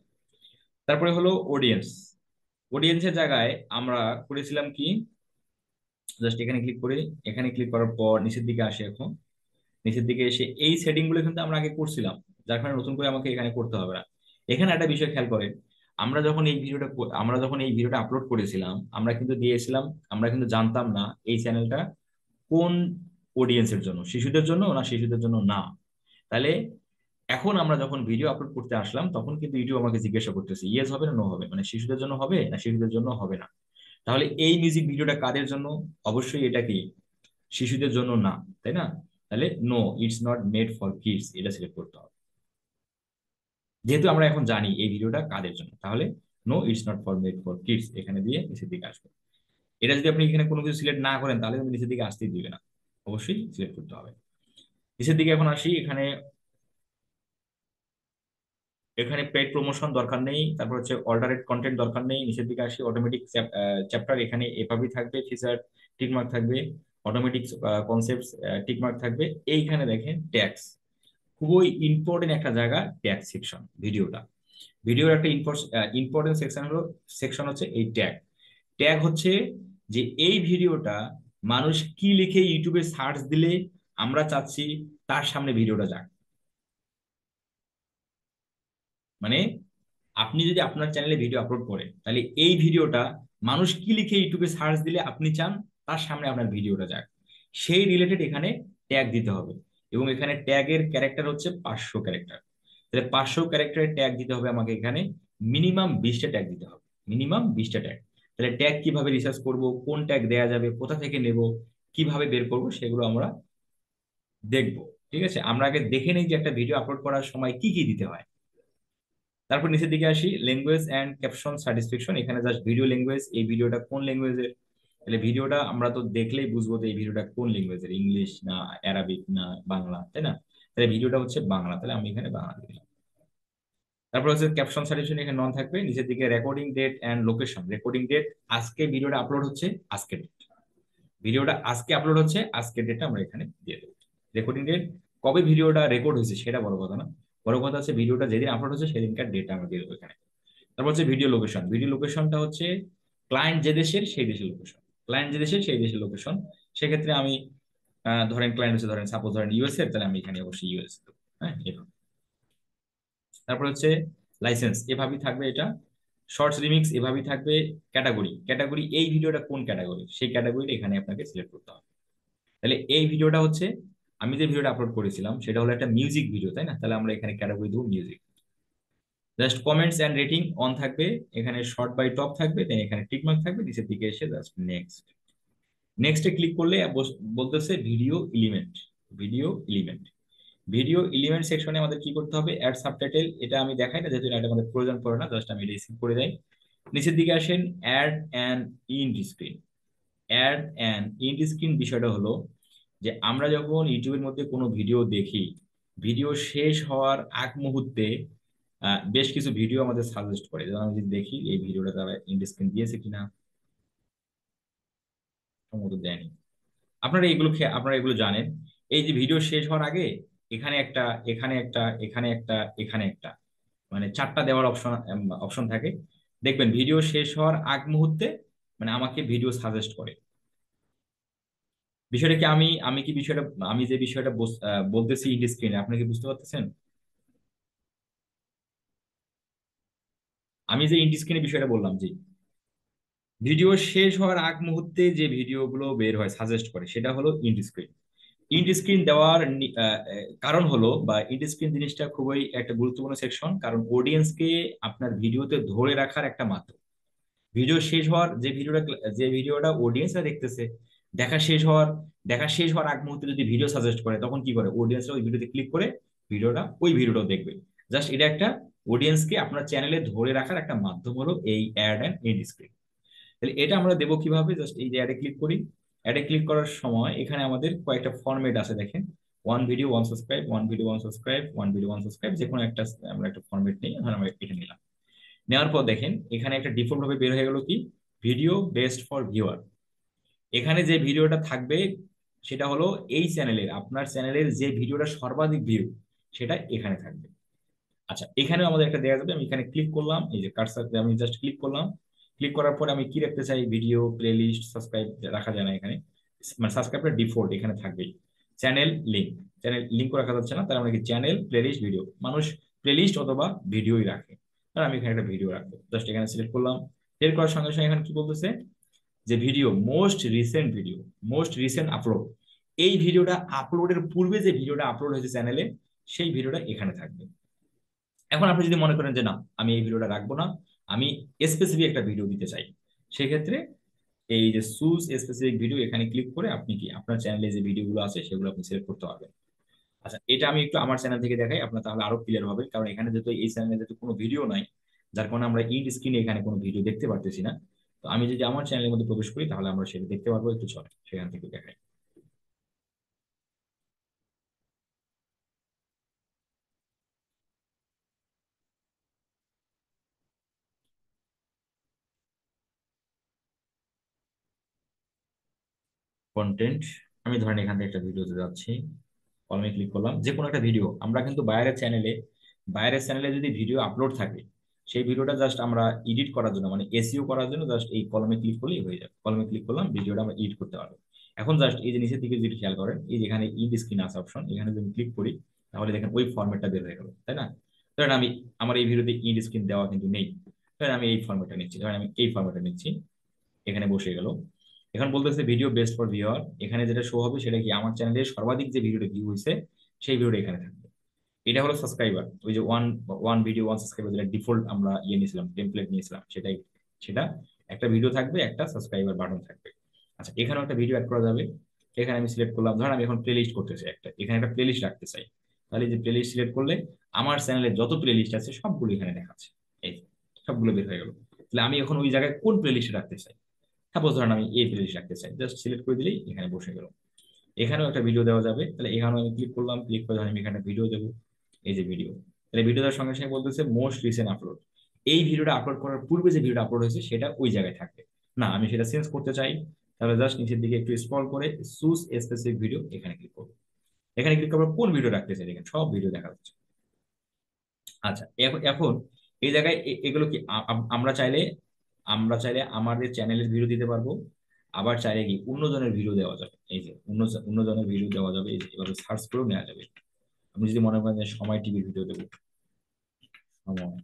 তারপরে হলো অডিয়েন্স। অডিয়েন্সের জায়গায় আমরা করেছিলাম কি, জাস্ট এখানে ক্লিক করি। এখানে ক্লিক করার পর নিচের দিকে আসে, এখন নিচের দিকে এসে এই সেটিং গুলো কিন্তু আমরা আগে করছিলাম, যার কারণে নতুন করে আমাকে এখানে করতে হবে না। এখানে একটা বিষয় খেয়াল করেন, আমরা যখন এই ভিডিওটা আপলোড করেছিলাম, আমরা কিন্তু জানতাম না এই চ্যানেলটা কোন অডিয়েন্সের জন্য, শিশুদের জন্য না শিশুদের জন্য না। তাহলে এখন আমরা যখন ভিডিও আপলোড করতে আসলাম, তখন কিন্তু ইউটিউব আমাকে জিজ্ঞাসা করতেছে ইয়েস হবে না নো হবে, মানে শিশুদের জন্য হবে না শিশুদের জন্য হবে না। তাহলে এই মিউজিক ভিডিওটা কাদের জন্য? অবশ্যই এটা কি শিশুদের জন্য না, তাই না? তাহলে no, it's not made for kids, এটা সিলেক্ট করতে হবে। যেহেতু আমরা এখন জানি এই ভিডিওটা কাদের জন্য, তাহলে no, it's not for made for kids এখানে দিয়ে নিচের দিকে আসবে। এটা যদি আপনি এখানে কোনো কিছু সিলেক্ট না করেন তাহলে কিন্তু নিচের দিকে আসতেই দিবে না, অবশ্যই সিলেক্ট করতে হবে। নিচের দিকে এখন আসি, এখানে এখানে পেড প্রমোশন দরকার নেই, তারপর হচ্ছে অল্টারেট কন্টেন্ট দরকার নেই। নিচের দিকে আসি, অটোমেটিক চ্যাপ্টার এখানে এভাবেই থাকবে, ফিচার টিকমার্ক থাকবে, অটোমেটিক কনসেপ্ট টিকমার্ক থাকবে। এইখানে দেখেন ট্যাক্স, খুবই ইম্পর্টেন্ট একটা জায়গা ট্যাগ সেকশন। ভিডিওর একটা ইম্পর্টেন্ট সেকশন হচ্ছে এই ট্যাগ। ট্যাগ হচ্ছে যে এই ভিডিওটা মানুষ কি লিখে ইউটিউবে সার্চ দিলে আমরা চাচ্ছি তার সামনে ভিডিওটা যাক। মানে আপনি যদি আপনার চ্যানেলে ভিডিও আপলোড করেন, তাহলে এই ভিডিওটা মানুষ কি লিখে ইউটিউবে সার্চ দিলে আপনি চান তার সামনে আপনার ভিডিওটা যাক, সেই রিলেটেড এখানে ট্যাগ দিতে হবে। এবং এখানে ট্যাগের ক্যারেক্টার হচ্ছে 500 ক্যারেক্টার। তাহলে 500 ক্যারেক্টারের ট্যাগ দিতে হবে আমাকে এখানে, মিনিমাম 20টা ট্যাগ দিতে হবে, মিনিমাম 20টা ট্যাগ। তাহলে ট্যাগ কিভাবে রিসার্চ করব, কোন ট্যাগ দেয়া যাবে, কোথা থেকে নেব, কিভাবে বের করব, সেগুলো আমরা দেখবো। ঠিক আছে, আমরা আগে দেখে নিই যে একটা ভিডিও আপলোড করার সময় কি কি দিতে হয়। তারপর নিচের দিকে আসি, ল্যাঙ্গুয়েজ অ্যান্ড ক্যাপশন স্যাটিসফ্যাকশন। এখানে জাস্ট ভিডিও ল্যাঙ্গুয়েজ, এই ভিডিওটা কোন ল্যাঙ্গুয়েজের, তাহলে ভিডিওটা আমরা তো দেখলেই বুঝবো যে এই ভিডিওটা কোন ল্যাঙ্গুয়েজের, ইংলিশ না অ্যারাবিক না বাংলা, তাই না? তাহলে ভিডিওটা হচ্ছে বাংলা, তাহলে আমি এখানে বাংলা দিলাম। তারপর হচ্ছে ক্যাপশন সাজেশন, এখানে নন থাকবে। নিচের দিকে recording date and location, recording date আজকে ভিডিওটা আপলোড হচ্ছে, আজকে ডেট ভিডিওটা আজকে আপলোড হচ্ছে, আজকের ডেটটা আমরা এখানে দিয়ে দেবো। রেকর্ডিং ডেট কবে ভিডিওটা রেকর্ড হয়েছে সেটা বড় কথা না, বড় কথা হচ্ছে ভিডিওটা যেদিন আপলোড হচ্ছে সেদিনকার ডেটটা আমরা দিয়ে দেবো এখানে। তারপর হচ্ছে ভিডিও লোকেশন, ভিডিও লোকেশনটা হচ্ছে ক্লায়েন্ট যে দেশের সেই দেশের লোকেশন, ক্লায়েন্ট যে দেশের সেই দেশের লোকেশন। সেক্ষেত্রে আমি ধরেন ক্লায়েন্ট হচ্ছে, ধরেন সাপোজ ধরেন ইউএস এর, তাহলে আমি এখানে অবশ্যই ইউএস দেবো। হ্যাঁ, এভাবে। তারপর হচ্ছে লাইসেন্স, এভাবেই থাকবে এটা। শর্টস রিমিক্স এভাবেই থাকবে। ক্যাটাগরি, ক্যাটাগরি এই ভিডিওটা কোন ক্যাটাগরি সেই ক্যাটাগরিটা এখানে আপনাকে সিলেক্ট করতে হবে। তাহলে এই ভিডিওটা হচ্ছে, আমি যে ভিডিওটা আপলোড করেছিলাম সেটা হলো একটা মিউজিক ভিডিও, তাই না? তাহলে আমরা এখানে ক্যাটাগরি দেবো music. Just comments and rating on থাকবে, এখানে শর্ট বাই টপ থাকবে, দেন এখানে টিক মার্ক থাকবে, নিচের দিকে এসে জাস্ট নেক্সট। নেক্সটে ক্লিক করলে বলতেছে video element, video element. Video element সেকশনে আমাদের কি করতে হবে, অ্যাড সাবটাইটেল, এটা আমি দেখাই না যেহেতু এটা আমাদের প্রয়োজন পড়ে না, জাস্ট আমি এটা স্কিপ করে দেই। নিচের দিকে আসেন, add and end screen. Add and end screen বিষয়টা হলো যে আমরা যখন ইউটিউবের মধ্যে কোনো ভিডিও দেখি, ভিডিও শেষ হওয়ার আগ মুহূর্তে বেশ কিছু ভিডিও আমাদের সাজেস্ট করে, যেমন আমি যদি দেখি এই ভিডিওটা তারা ইন্ড স্ক্রিন দিয়েছে কিনা, সম্ভবত দেয়নি। আপনারা এগুলো জানেন। এই যে ভিডিও শেষ হওয়ার আগে এখানে একটা, এখানে একটা, এখানে একটা, এখানে একটা, মানে চারটা দেওয়ার অপশন অপশন থাকে। দেখবেন ভিডিও শেষ হওয়ার আগ মুহূর্তে মানে আমাকে ভিডিও সাজেস্ট করে। বিষয়টা কি, আমি আমি কি বিষয়টা, আমি যে বিষয়টা বলতেছি ইন্ড স্ক্রিনে, আপনি কি বুঝতে পারতেছেন? আমি যে ইন্ড স্ক্রিনে বিষয়টা বললাম, যে ভিডিও শেষ হওয়ার আগ মুহূর্তে যে ভিডিওগুলো বের হয় সাজেস্ট করে, সেটা হলো ইন্ড স্ক্রিন। ইন্ড স্ক্রিন দেওয়ার কারণ হলো, বা ইন্ড স্ক্রিন জিনিসটা খুবই একটা গুরুত্বপূর্ণ সেকশন, কারণ অডিয়েন্সকে আপনার ভিডিওতে ধরে রাখার একটা মাধ্যম। ভিডিও শেষ হওয়ার যে ভিডিওটা অডিয়েন্সরা দেখতেছে, দেখা শেষ হওয়ার দেখা শেষ হওয়ার আগ মুহূর্তে যদি ভিডিও সাজেস্ট করে, তখন কি করে অডিয়েন্সরা ওই ভিডিওতে ক্লিক করে ওই ভিডিওটাও দেখবে। জাস্ট এটা একটা অডিয়েন্সকে আপনার চ্যানেলে ধরে রাখার একটা মাধ্যম হলো এই অ্যাড অ্যান্ড এন্ড স্ক্রিন। তাহলে এটা আমরা দেবো কিভাবে, জাস্ট এই যে অ্যাডে ক্লিক করি। অ্যাডে ক্লিক করার সময় এখানে আমাদের কয়েকটা ফরম্যাট আছে, দেখেন। One video one subscribe, one video one subscribe, one video one subscribe, যে কোনো একটা আমরা একটা ফরম্যাট নিই, ধর আমরা এটা নিলাম। নেওয়ার পর দেখেন এখানে একটা ডিফল্ট ভাবে বের হয়ে গেল কি, ভিডিও বেস্ট ফর ভিউয়ার। এখানে যে ভিডিওটা থাকবে সেটা হলো এই চ্যানেলের, আপনার চ্যানেলের যে ভিডিওটা সর্বাধিক ভিউ সেটা এখানে থাকবে। আচ্ছা, এখানেও আমাদের একটা দেওয়া যাবে। আমি এখানে ক্লিক করলাম, এই যে কার্সার, আমি জাস্ট ক্লিক করলাম। ক্লিক করার পরে আমি কি রাখতে চাই, ভিডিও প্লেলিস্ট সাবস্ক্রাইব রাখা যায় না এখানে, মানে সাবস্ক্রাইবের ডিফল্ট এখানে থাকবেই। চ্যানেল লিঙ্ক, চ্যানেল লিঙ্ক রাখা যাচ্ছে না, তার মানে কি চ্যানেল প্লেলিস্ট ভিডিও, মানুষ প্লেলিস্ট অথবা ভিডিওই রাখে। আর আমি এখানে একটা ভিডিও রাখবো, জাস্ট এখানে সিলেক্ট করলাম। এর করার সঙ্গে সঙ্গে এখানে কি বলতেছে, যে video most recent video, most recent upload, এই ভিডিওটা আপলোডের পূর্বে যে ভিডিওটা আপলোড হয়েছে চ্যানেলে, সেই ভিডিওটা এখানে থাকবে। এখন আপনি যদি মনে করেন যে না, আমি এই ভিডিওটা রাখবো না, আমি স্পেসিফিক একটা ভিডিও দিতে চাই, সেক্ষেত্রে এই যে চুজ স্পেসিফিক ভিডিও, এখানে ক্লিক করে আপনি কি আপনার চ্যানেলে যে ভিডিওগুলো আছে সেগুলো আপনি সিলেক্ট করতে পারবেন। আচ্ছা, এটা আমি একটু আমার চ্যানেল থেকে দেখাই, আপনার তাহলে আরো ক্লিয়ার হবে, কারণ এখানে যেহেতু এই চ্যানেলে যেহেতু কোনো ভিডিও নাই, যার কারণে আমরা ইন্ড স্ক্রিনে এখানে কোনো ভিডিও দেখতে পারতেছি না। তো আমি যদি আমার চ্যানেলের মধ্যে প্রবেশ করি তাহলে আমরা সেটা দেখতে পারবো, একটু চলে সেখান থেকে দেখাই। কন্টেন্ট, আমি ধরেন এখান থেকে একটা ভিডিওতে যাচ্ছি, কলমে ক্লিক করলাম, যে কোনো একটা ভিডিও। আমরা কিন্তু বাইরের চ্যানেলে যদি ভিডিও আপলোড থাকে, সেই ভিডিওটা জাস্ট আমরা এডিট করার জন্য, মানে এসইও করার জন্য জাস্ট এই কলমে ক্লিক করলেই হয়ে যাবে। কলমে ক্লিক করলাম, ভিডিওটা আমরা এডিট করতে পারবো। এখন জাস্ট এই যে নিচের দিকে যদি খেয়াল করেন, এই যেখানে ইন্ড স্ক্রিন আছে অপশন, এখানে যদি ক্লিক করি তাহলে দেখেন ওই ফরম্যাটটা বের হয়ে গেল, তাই না? ধরেন আমি, আমার এই ভিডিওতে ইন্ড স্ক্রিন দেওয়া কিন্তু নেই, ধরেন আমি এই ফরম্যাটটা নিচ্ছি, ধরেন আমি এই ফরম্যাটটা নিচ্ছি, এখানে বসে গেল। এখন বলতেছে ভিডিও বেস্ট ফর ভিউয়ার, এখানে যেটা শো হবে সেটা কি, আমার চ্যানেলের সর্বাধিক যে ভিডিওটা ভিউ হয়েছে সেই ভিডিওটা এখানে থাকবে। এটা হলো সাবস্ক্রাইবার, ওই যে one one video one subscriber, যেটা ডিফল্ট আমরা নিয়েছিলাম, টেমপ্লেট নিয়েছিলাম, সেটাই সেটা। একটা ভিডিও থাকবে, একটা সাবস্ক্রাইবার বাটন থাকবে। আচ্ছা, এখানেও একটা ভিডিও অ্যাড করা যাবে। এখানে আমি সিলেক্ট করলাম, ধর আমি এখন প্লেলিস্ট করতে চাই, এখানে একটা প্লেলিস্ট রাখতে চাই। তাহলে এই যে প্লেলিস্ট সিলেক্ট করলে আমার চ্যানেলে যত প্লেলিস্ট আছে সবগুলো এখানে দেখাচ্ছে, এই সবগুলো বের হয়ে গেল। তাহলে আমি এখন ওই জায়গায় কোন প্লেলিস্ট রাখতে চাই, সাপোজ ধরেন আমি এই প্লেলিস্ট রাখতে চাই, জাস্ট সিলেক্ট করে দিলেই এখানে বসে গেল। এখানেও একটা ভিডিও দেওয়া যাবে, তাহলে এখানেও আমি ক্লিক করলাম, ক্লিক করে ধরেন আমি এখানে ভিডিও দেবো, এই যে ভিডিও, তাহলে ভিডিও দেওয়ার সঙ্গে সঙ্গে বলতেছে মোস্ট রিসেন্ট আপলোড। এই ভিডিওটা আপলোড করার পূর্বে যে ভিডিওটা আপলোড হয়েছে সেটা ওই জায়গায় থাকবে। না আমি সেটা চেঞ্জ করতে চাই, তাহলে জাস্ট নিচের দিকে একটু স্ক্রল করে চুজ স্পেসিফিক ভিডিও এখানে ক্লিক করবো। এখানে ক্লিক করার পর কোন ভিডিও রাখতে চাই দেখেন সব ভিডিও দেখা যাচ্ছে। আচ্ছা এখন এখন এই জায়গায় এগুলো কি আমরা চাইলে আমাদের চ্যানেলের ভিডিও দিতে পারবো, আবার চাইলে কি অন্যজনের ভিডিও দেওয়া যাবে। এই যে অন্যজনের ভিডিও দেওয়া যাবে, এই যে এভাবে সার্চ করেও নেওয়া যাবে। আপনি যদি মনে করেন যে সময় টিভি ভিডিও দেবো, সময়,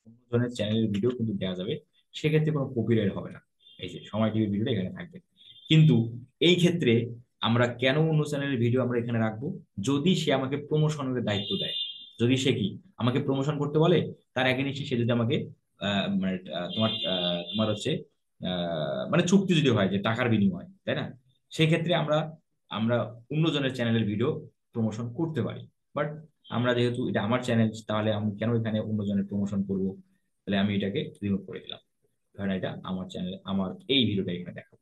অন্যজনের চ্যানেলের ভিডিও কিন্তু দেওয়া যাবে, সেক্ষেত্রে কোনো কপিরাইট হবে না। এই যে সময় টিভি ভিডিওটা এখানে থাকবে। কিন্তু এই ক্ষেত্রে আমরা কেন অন্য চ্যানেলের ভিডিও আমরা এখানে রাখবো? যদি সে আমাকে প্রমোশনের দায়িত্ব দেয়, যদি সে কি আমাকে প্রমোশন করতে বলে, তার এগেইনস্টে সে যদি আমাকে মানে তোমার হচ্ছে মানে চুক্তি যদি হয় যে টাকার বিনিময়, তাই না, সেই ক্ষেত্রে আমরা আমরা অন্যজনের চ্যানেলের ভিডিও প্রমোশন করতে পারি। বাট আমরা যেহেতু এটা আমার চ্যানেল, তাহলে আমি কেন এখানে অন্যজনের প্রমোশন করব? তাহলে আমি এটাকে রিমুভ করে দিলাম। ধরেন এটা আমার চ্যানেল, আমার এই ভিডিওটা এখানে দেখাবো।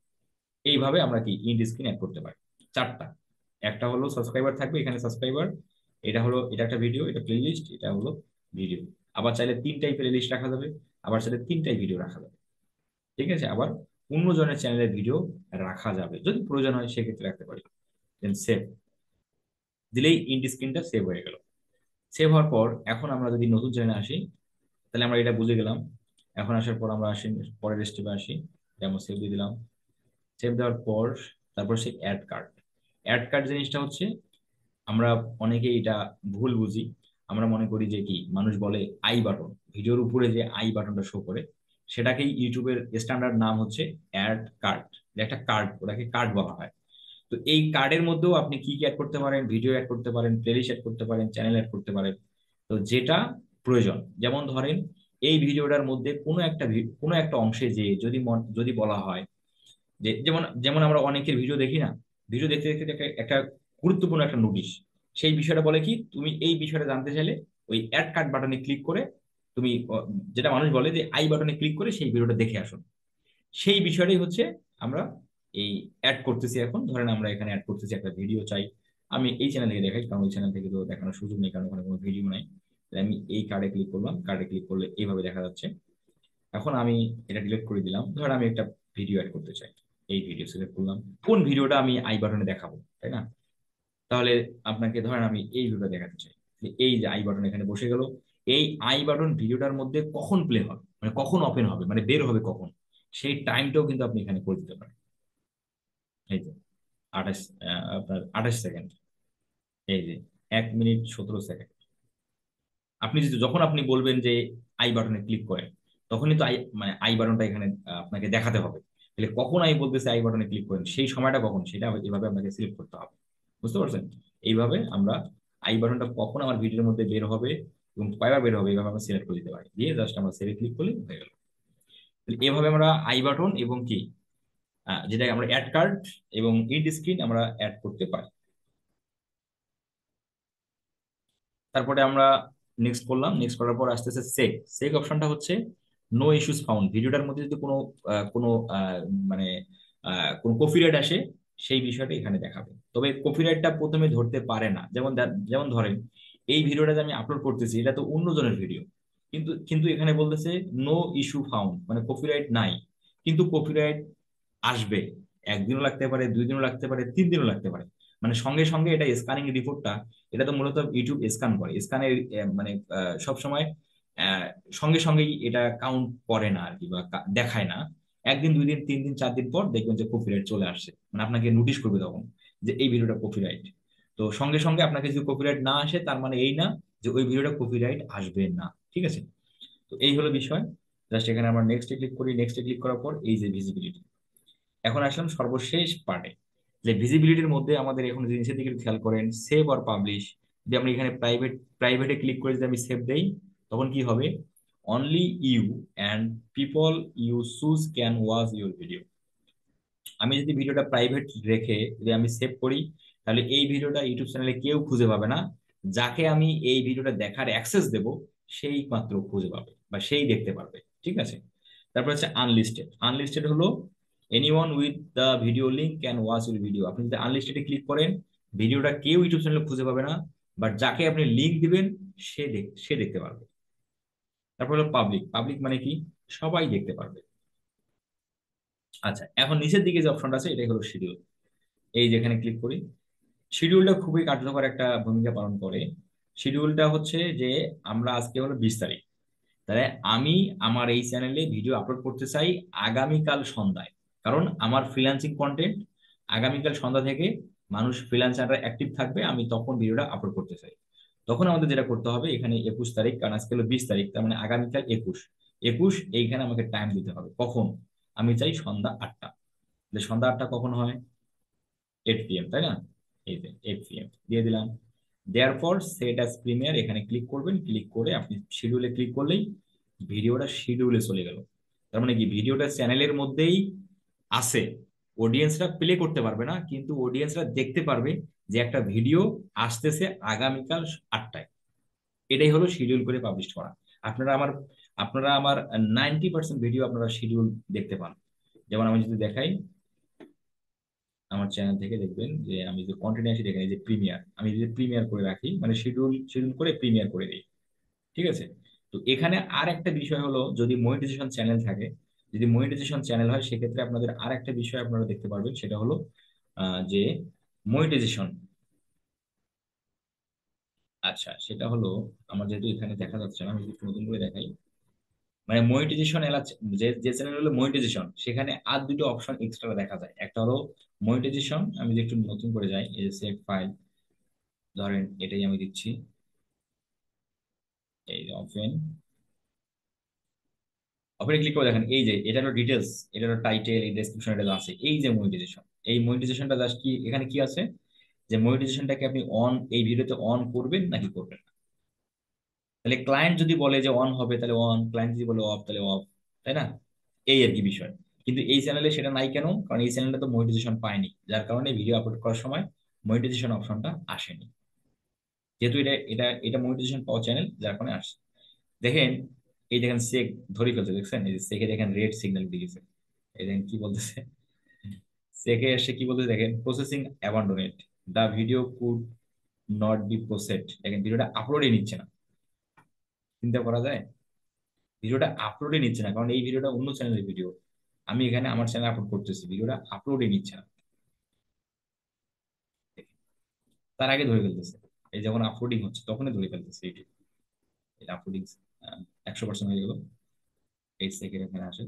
এইভাবে আমরা কি ইন্ড স্ক্রিন অ্যাড করতে পারি চারটা। একটা হলো সাবস্ক্রাইবার থাকবে, এখানে সাবস্ক্রাইবার, এটা হলো এটা একটা ভিডিও, এটা প্লেলিস্ট, এটা হলো ভিডিও। আবার চাইলে তিনটাই প্লেলিস্ট রাখা যাবে, আবার চাইলে তিনটাই ভিডিও রাখা যাবে। ঠিক আছে, আবার অন্যজনের চ্যানেলের ভিডিও রাখা যাবে, যদি প্রয়োজন হয় সেক্ষেত্রে রাখতে পারি। দেন সেভ দিলেই ইন্ড স্ক্রিনটা সেভ হয়ে গেল। সেভ হওয়ার পর এখন আমরা যদি নতুন চ্যানেলে আসি, তাহলে আমরা এটা বুঝে গেলাম। এখন আসার পর আমরা আসি পরের স্টেপে আসি, যেমন সেভ দিয়ে দিলাম। সেভ দেওয়ার পর তারপর সে অ্যাড কার্ড। অ্যাড কার্ড জিনিসটা হচ্ছে, আমরা অনেকে এটা ভুল বুঝি। আমরা মনে করি যে কি মানুষ বলে আই বাটন, ভিডিওর উপরে যে আই বাটনটা শো করে, সেটাকেই ইউটিউবের স্ট্যান্ডার্ড নাম হচ্ছে অ্যাড কার্ড। একটা কার্ড, ওটাকে কার্ড বলা হয়। তো এই কার্ডের মধ্যেও আপনি কি কি অ্যাড করতে পারেন, ভিডিও অ্যাড করতে পারেন, প্লেলিস্ট অ্যাড করতে পারেন, চ্যানেল অ্যাড করতে পারেন। তো যেটা প্রয়োজন, যেমন ধরেন এই ভিডিওটার মধ্যে কোনো একটা অংশে যে যদি বলা হয় যে, যেমন যেমন আমরা অনেকের ভিডিও দেখি না, ভিডিও দেখতে দেখতে একটা গুরুত্বপূর্ণ একটা নোটিশ, সেই বিষয়টা বলে কি তুমি এই বিষয়টা জানতে চাইলে ওই অ্যাড কার্ড বাটনে ক্লিক করে তুমি যেটা মানুষ বলে যে আই বাটনে ক্লিক করে সেই ভিডিওটা দেখে আসুন। সেই বিষয়টাই হচ্ছে আমরা এই অ্যাড করতেছি। এখন ধরেন আমরা এখানে অ্যাড করতেছি একটা ভিডিও চাই, আমি এই চ্যানেল থেকে দেখাই, কারণ ওই চ্যানেল থেকে তো দেখানোর সুযোগ নেই, কারণ ওখানে কোনো ভিডিও নাই। তাই আমি এই কার্ডে ক্লিক করলাম, কার্ডে ক্লিক করলে এইভাবে দেখা যাচ্ছে। এখন আমি এটা ডিলিট করে দিলাম। ধর আমি একটা ভিডিও অ্যাড করতে চাই, এই ভিডিও সিলেক্ট করলাম, কোন ভিডিওটা আমি আই বাটনে দেখাবো, তাই না? তাহলে আপনাকে ধরেন আমি এই ভিডিওটা দেখাতে চাই, যে এই যে আই বাটন এখানে বসে গেল। এই আই বাটন ভিডিওটার মধ্যে কখন প্লে হবে, মানে কখন ওপেন হবে, মানে বের হবে কখন, সেই টাইমটাও কিন্তু আপনি এখানে করে দিতে পারেন। এই যে 28, আপনার 28 সেকেন্ড, এই যে 1 মিনিট 17 সেকেন্ড। আপনি যদি যখন আপনি বলবেন যে আই বাটনে ক্লিক করেন, তখনই তো মানে আই বাটনটা এখানে আপনাকে দেখাতে হবে। তাহলে কখন আমি বলতেছি আই বাটনে ক্লিক করেন, সেই সময়টা কখন সেটা এভাবে আপনাকে সিলেক্ট করতে হবে। বুঝতে পারছেন? এইভাবে আমরা আই বাটনটা কখন আমার ভিডিওর মধ্যে বের হবে এবং কয়বার বের হবে এইভাবে আমরা সিলেক্ট করে দিতে পারি, দিয়ে জাস্ট আমরা সেভে ক্লিক করলে হয়ে গেল। তাহলে এভাবে আমরা আই বাটন এবং কি যেটা আমরা অ্যাড কার্ড এবং ইন্ড স্ক্রিন আমরা অ্যাড করতে পারি। তারপরে আমরা নেক্সট করলাম, নেক্সট করার পর আসতেছে সেক। সেক অপশনটা হচ্ছে নো ইস্যুস ফাউন্ড, ভিডিওটার মধ্যে যদি কোনো মানে কোনো কপিরাইট আসে, সেই বিষয়টা এখানে দেখাবে। তবে কপিরাইটটা প্রথমে ধরতে পারে না। যেমন ধরেন এই ভিডিওটা যে আমি আপলোড করতেছি, এটা তো অন্যজনের ভিডিও, কিন্তু কিন্তু এখানে বলতেছে নো ইস্যু ফাউন্ড, মানে কপিরাইট নাই। কিন্তু কপিরাইট আসবে, একদিনও লাগতে পারে, 2 দিনও লাগতে পারে, 3 দিনও লাগতে পারে। মানে সঙ্গে সঙ্গে এটা স্ক্যানিং রিপোর্টটা, এটা তো মূলত ইউটিউব স্ক্যান করে, স্ক্যানের মানে সব সময় সঙ্গে সঙ্গেই এটা কাউন্ট করে না আর কি, বা দেখায় না। 1 দিন 2 দিন 3 দিন 4 দিন পর দেখবেন যে কপিরাইট চলে আসছে, মানে আপনাকে নোটিশ করবে তখন যে এই ভিডিওটা কপিরাইট। তো সঙ্গে সঙ্গে আপনাকে যদি কপিরাইট না আসে, তার মানে এই না যে ওই ভিডিওটা কপিরাইট আসবে না। ঠিক আছে, তো এই হলো বিষয়। জাস্ট এখানে আমরা নেক্সটে ক্লিক করি, নেক্সটে ক্লিক করার পর এই যে ভিজিবিলিটি। এখন আসলাম সর্বশেষ পার্টে, যে ভিজিবিলিটির মধ্যে আমাদের এখন যদি নিচের দিকে খেয়াল করেন সেভ আর পাবলিশ, যদি আমরা এখানে প্রাইভেটে ক্লিক করে যদি আমি সেভ দেই, তখন কি হবে? Only you and people you choose can watch your video. আমি যদি ভিডিওটা প্রাইভেট রেখে যদি আমি সেভ করি, তাহলে এই ভিডিওটা ইউটিউব চ্যানেলে কেউ খুঁজে পাবে না। যাকে আমি এই ভিডিওটা দেখার অ্যাক্সেস দেব, সেই মাত্র খুঁজে পাবে বা সেই দেখতে পারবে। ঠিক আছে, তারপর হচ্ছে আনলিস্টেড। আনলিস্টেড হলো anyone with the video link can watch your video. আপনি যদি আনলিস্টেডে ক্লিক করেন, ভিডিওটা কেউ ইউটিউব চ্যানেলে খুঁজে পাবে না, বাট যাকে আপনি লিঙ্ক দিবেন সে দেখতে পারবে। তারপর হলো পাবলিক। পাবলিক মানে কি? সবাই দেখতে পারবে। আচ্ছা, এখন নিচের দিকে যে অপশনটা আছে এটাই হলো শিডিউল। এই যেখানে ক্লিক করি, শিডিউলটা খুবই কার্যকর একটা ভূমিকা পালন করে। শিডিউলটা হচ্ছে যে আমরা আজকে হলো 20 তারিখ, তাহলে আমি আমার এই চ্যানেলে ভিডিও আপলোড করতে চাই আগামীকাল সন্ধ্যায়। কারণ আমার ফ্রিল্যান্সিং কন্টেন্ট আগামীকাল সন্ধ্যা থেকে মানুষ ফ্রিল্যান্সাররা অ্যাক্টিভ থাকবে, আমি তখন ভিডিওটা আপলোড করতে চাই। তখন আমাদের যেটা করতে হবে, এখানে 21 তারিখ, কারণ আজকে হলো 20 তারিখ, তার মানে আগামীকাল 21 এইখানে আমাকে টাইম দিতে হবে। কখন? আমি চাই সন্ধ্যা 8টা। সন্ধ্যা 8টা কখন হয়? 8 PM, তাই না? এই যে 8 PM দিয়ে দিলাম। দেওয়ার পর সেট অ্যাজ প্রিমিয়ার এখানে ক্লিক করবেন। ক্লিক করে আপনি শিডিউলে ক্লিক করলেই ভিডিওটা শিডিউলে চলে গেল। তার মানে কি, ভিডিওটা চ্যানেলের মধ্যেই আছে, অডিয়েন্সরা প্লে করতে পারবে না, কিন্তু অডিয়েন্সরা দেখতে পারবে যে একটা ভিডিও আসতেছে আগামীকাল 8টায়। এটাই হলো শিডিউল করে পাবলিশ করা। আপনারা আমার আপনারা আমার 90% ভিডিও আপনারা শিডিউল দেখতে পান। যেমন আমি যদি দেখাই, আমার চ্যানেল থেকে দেখবেন যে আমি যে কন্টেন্ট আসি দেখেন, এই যে প্রিমিয়ার, আমি যদি প্রিমিয়ার করে রাখি মানে শিডিউল শিডিউল করে প্রিমিয়ার করে দিই। ঠিক আছে? তো এখানে আর একটা বিষয় হলো, যদি মনিটাইজেশন চ্যানেল থাকে, যদি মনিটাইজেশন চ্যানেল হয় সেক্ষেত্রে আপনাদের আর একটা বিষয় আপনারা দেখতে পারবেন, সেটা হলো যে মনিটাইজেশন। আচ্ছা, সেটা হলো, আমার যেহেতু এখানে দেখা যাচ্ছে না, আমি যদি একটু নতুন করে দেখাই, মানে মনিটাইজেশন এলা, যে যে চ্যানেল হলো মনিটাইজেশন, সেখানে আর দুটো অপশন এক্সট্রা দেখা যায়। একটা হলো মনিটাইজেশন, আমি যদি একটু নতুন করে যাই, এই যে সেভ ফাইল, ধরেন এটাই আমি দিচ্ছি, এই ওপেন। ওপেনে ক্লিক করে দেখেন, এই যে এটা হলো ডিটেলস, এটা হলো টাইটেল, এই ডেসক্রিপশন, এটা আছে, এই যে মনিটাইজেশন। এই মনিটাইজেশনটা জাস্ট কি, এখানে কি আছে, যে মনিটাইজেশনটাকে আপনি অন, এই ভিডিওতে অন করবেন নাকি করবেন না। তাহলে ক্লায়েন্ট যদি বলে যে অন হবে তাহলে অন, ক্লায়েন্ট যদি বলে অফ তাহলে অফ, তাই না? এই আর কি বিষয়। কিন্তু এই চ্যানেলে সেটা নাই কেন? কারণ এই চ্যানেলটা তো মনিটাইজেশন পায়নি, যার কারণে ভিডিও আপলোড করার সময় মনিটাইজেশন অপশনটা আসেনি। যেহেতু এটা এটা এটা মনিটাইজেশন পাওয়া চ্যানেল, যার কারণে আসছে। দেখেন, এই দেখেন চেক ধরে ফেলছে, দেখছেন? এই যে চেকে দেখেন রেড সিগন্যাল দিয়েছে। এই দেখেন কি বলতেছে, চেকে এসে কি বলতেছে দেখেন, processing abandoned, the video could not be processed. দেখেন ভিডিওটা আপলোডই নিচ্ছে না। চিন্তা করা যায়, ভিডিওটা আপলোডে নিচ্ছে না, কারণ এই ভিডিওটা অন্য চ্যানেলের ভিডিও, আমি এখানে আমার চ্যানেলে আপলোড করতেছি, ভিডিওটা আপলোডে নিচ্ছে না। তার আগে ধরে ফেলতেছে, এই যখন আপলোডিং হচ্ছে তখনই ধরে ফেলতেছে। এই আপলোডিং 100% হয়ে গেল। এই সেকেন্ড এখানে আসে,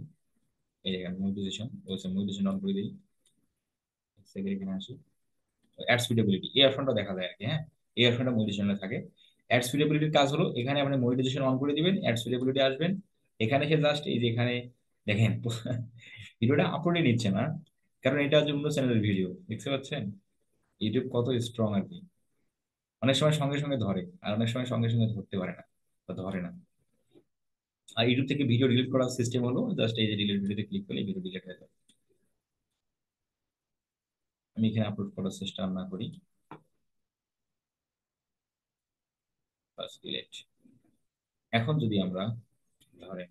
এই এখানে মনিটাইজেশন, বলছে মনিটাইজেশন অন করে দিই। সেকেন্ড এখানে আসি, অ্যাড সুইটেবিলিটি, এই অপশনটা দেখা যায় আর কি। হ্যাঁ, এই অপশনটা মনিটাইজেশনে থাকে। অ্যাড সুইটেবিলিটির কাজ হলো, এখানে আপনি মনিটাইজেশন অন করে দিবেন, অ্যাড সুইটেবিলিটি আসবেন, এখানে এসে জাস্ট এই যে এখানে দেখেন ভিডিওটা আপলোডে নিচ্ছে না, কারণ এটা হচ্ছে অন্য চ্যানেলের ভিডিও। দেখতে পাচ্ছেন ইউটিউব কত স্ট্রং আর কি। অনেক সময় সঙ্গে সঙ্গে ধরে, আর অনেক সময় সঙ্গে সঙ্গে ধরতে পারে না বা ধরে না। আর ইউটিউব থেকে ভিডিও ডিলিট করার সিস্টেম হলো জাস্ট এই যে ডিলিট ভিডিওতে ক্লিক করলে ভিডিও ডিলিট হয়ে যাবে। আমি এখানে আপলোড করার চেষ্টা না করি, বাস ডিলিট। এখন যদি আমরা ধরেন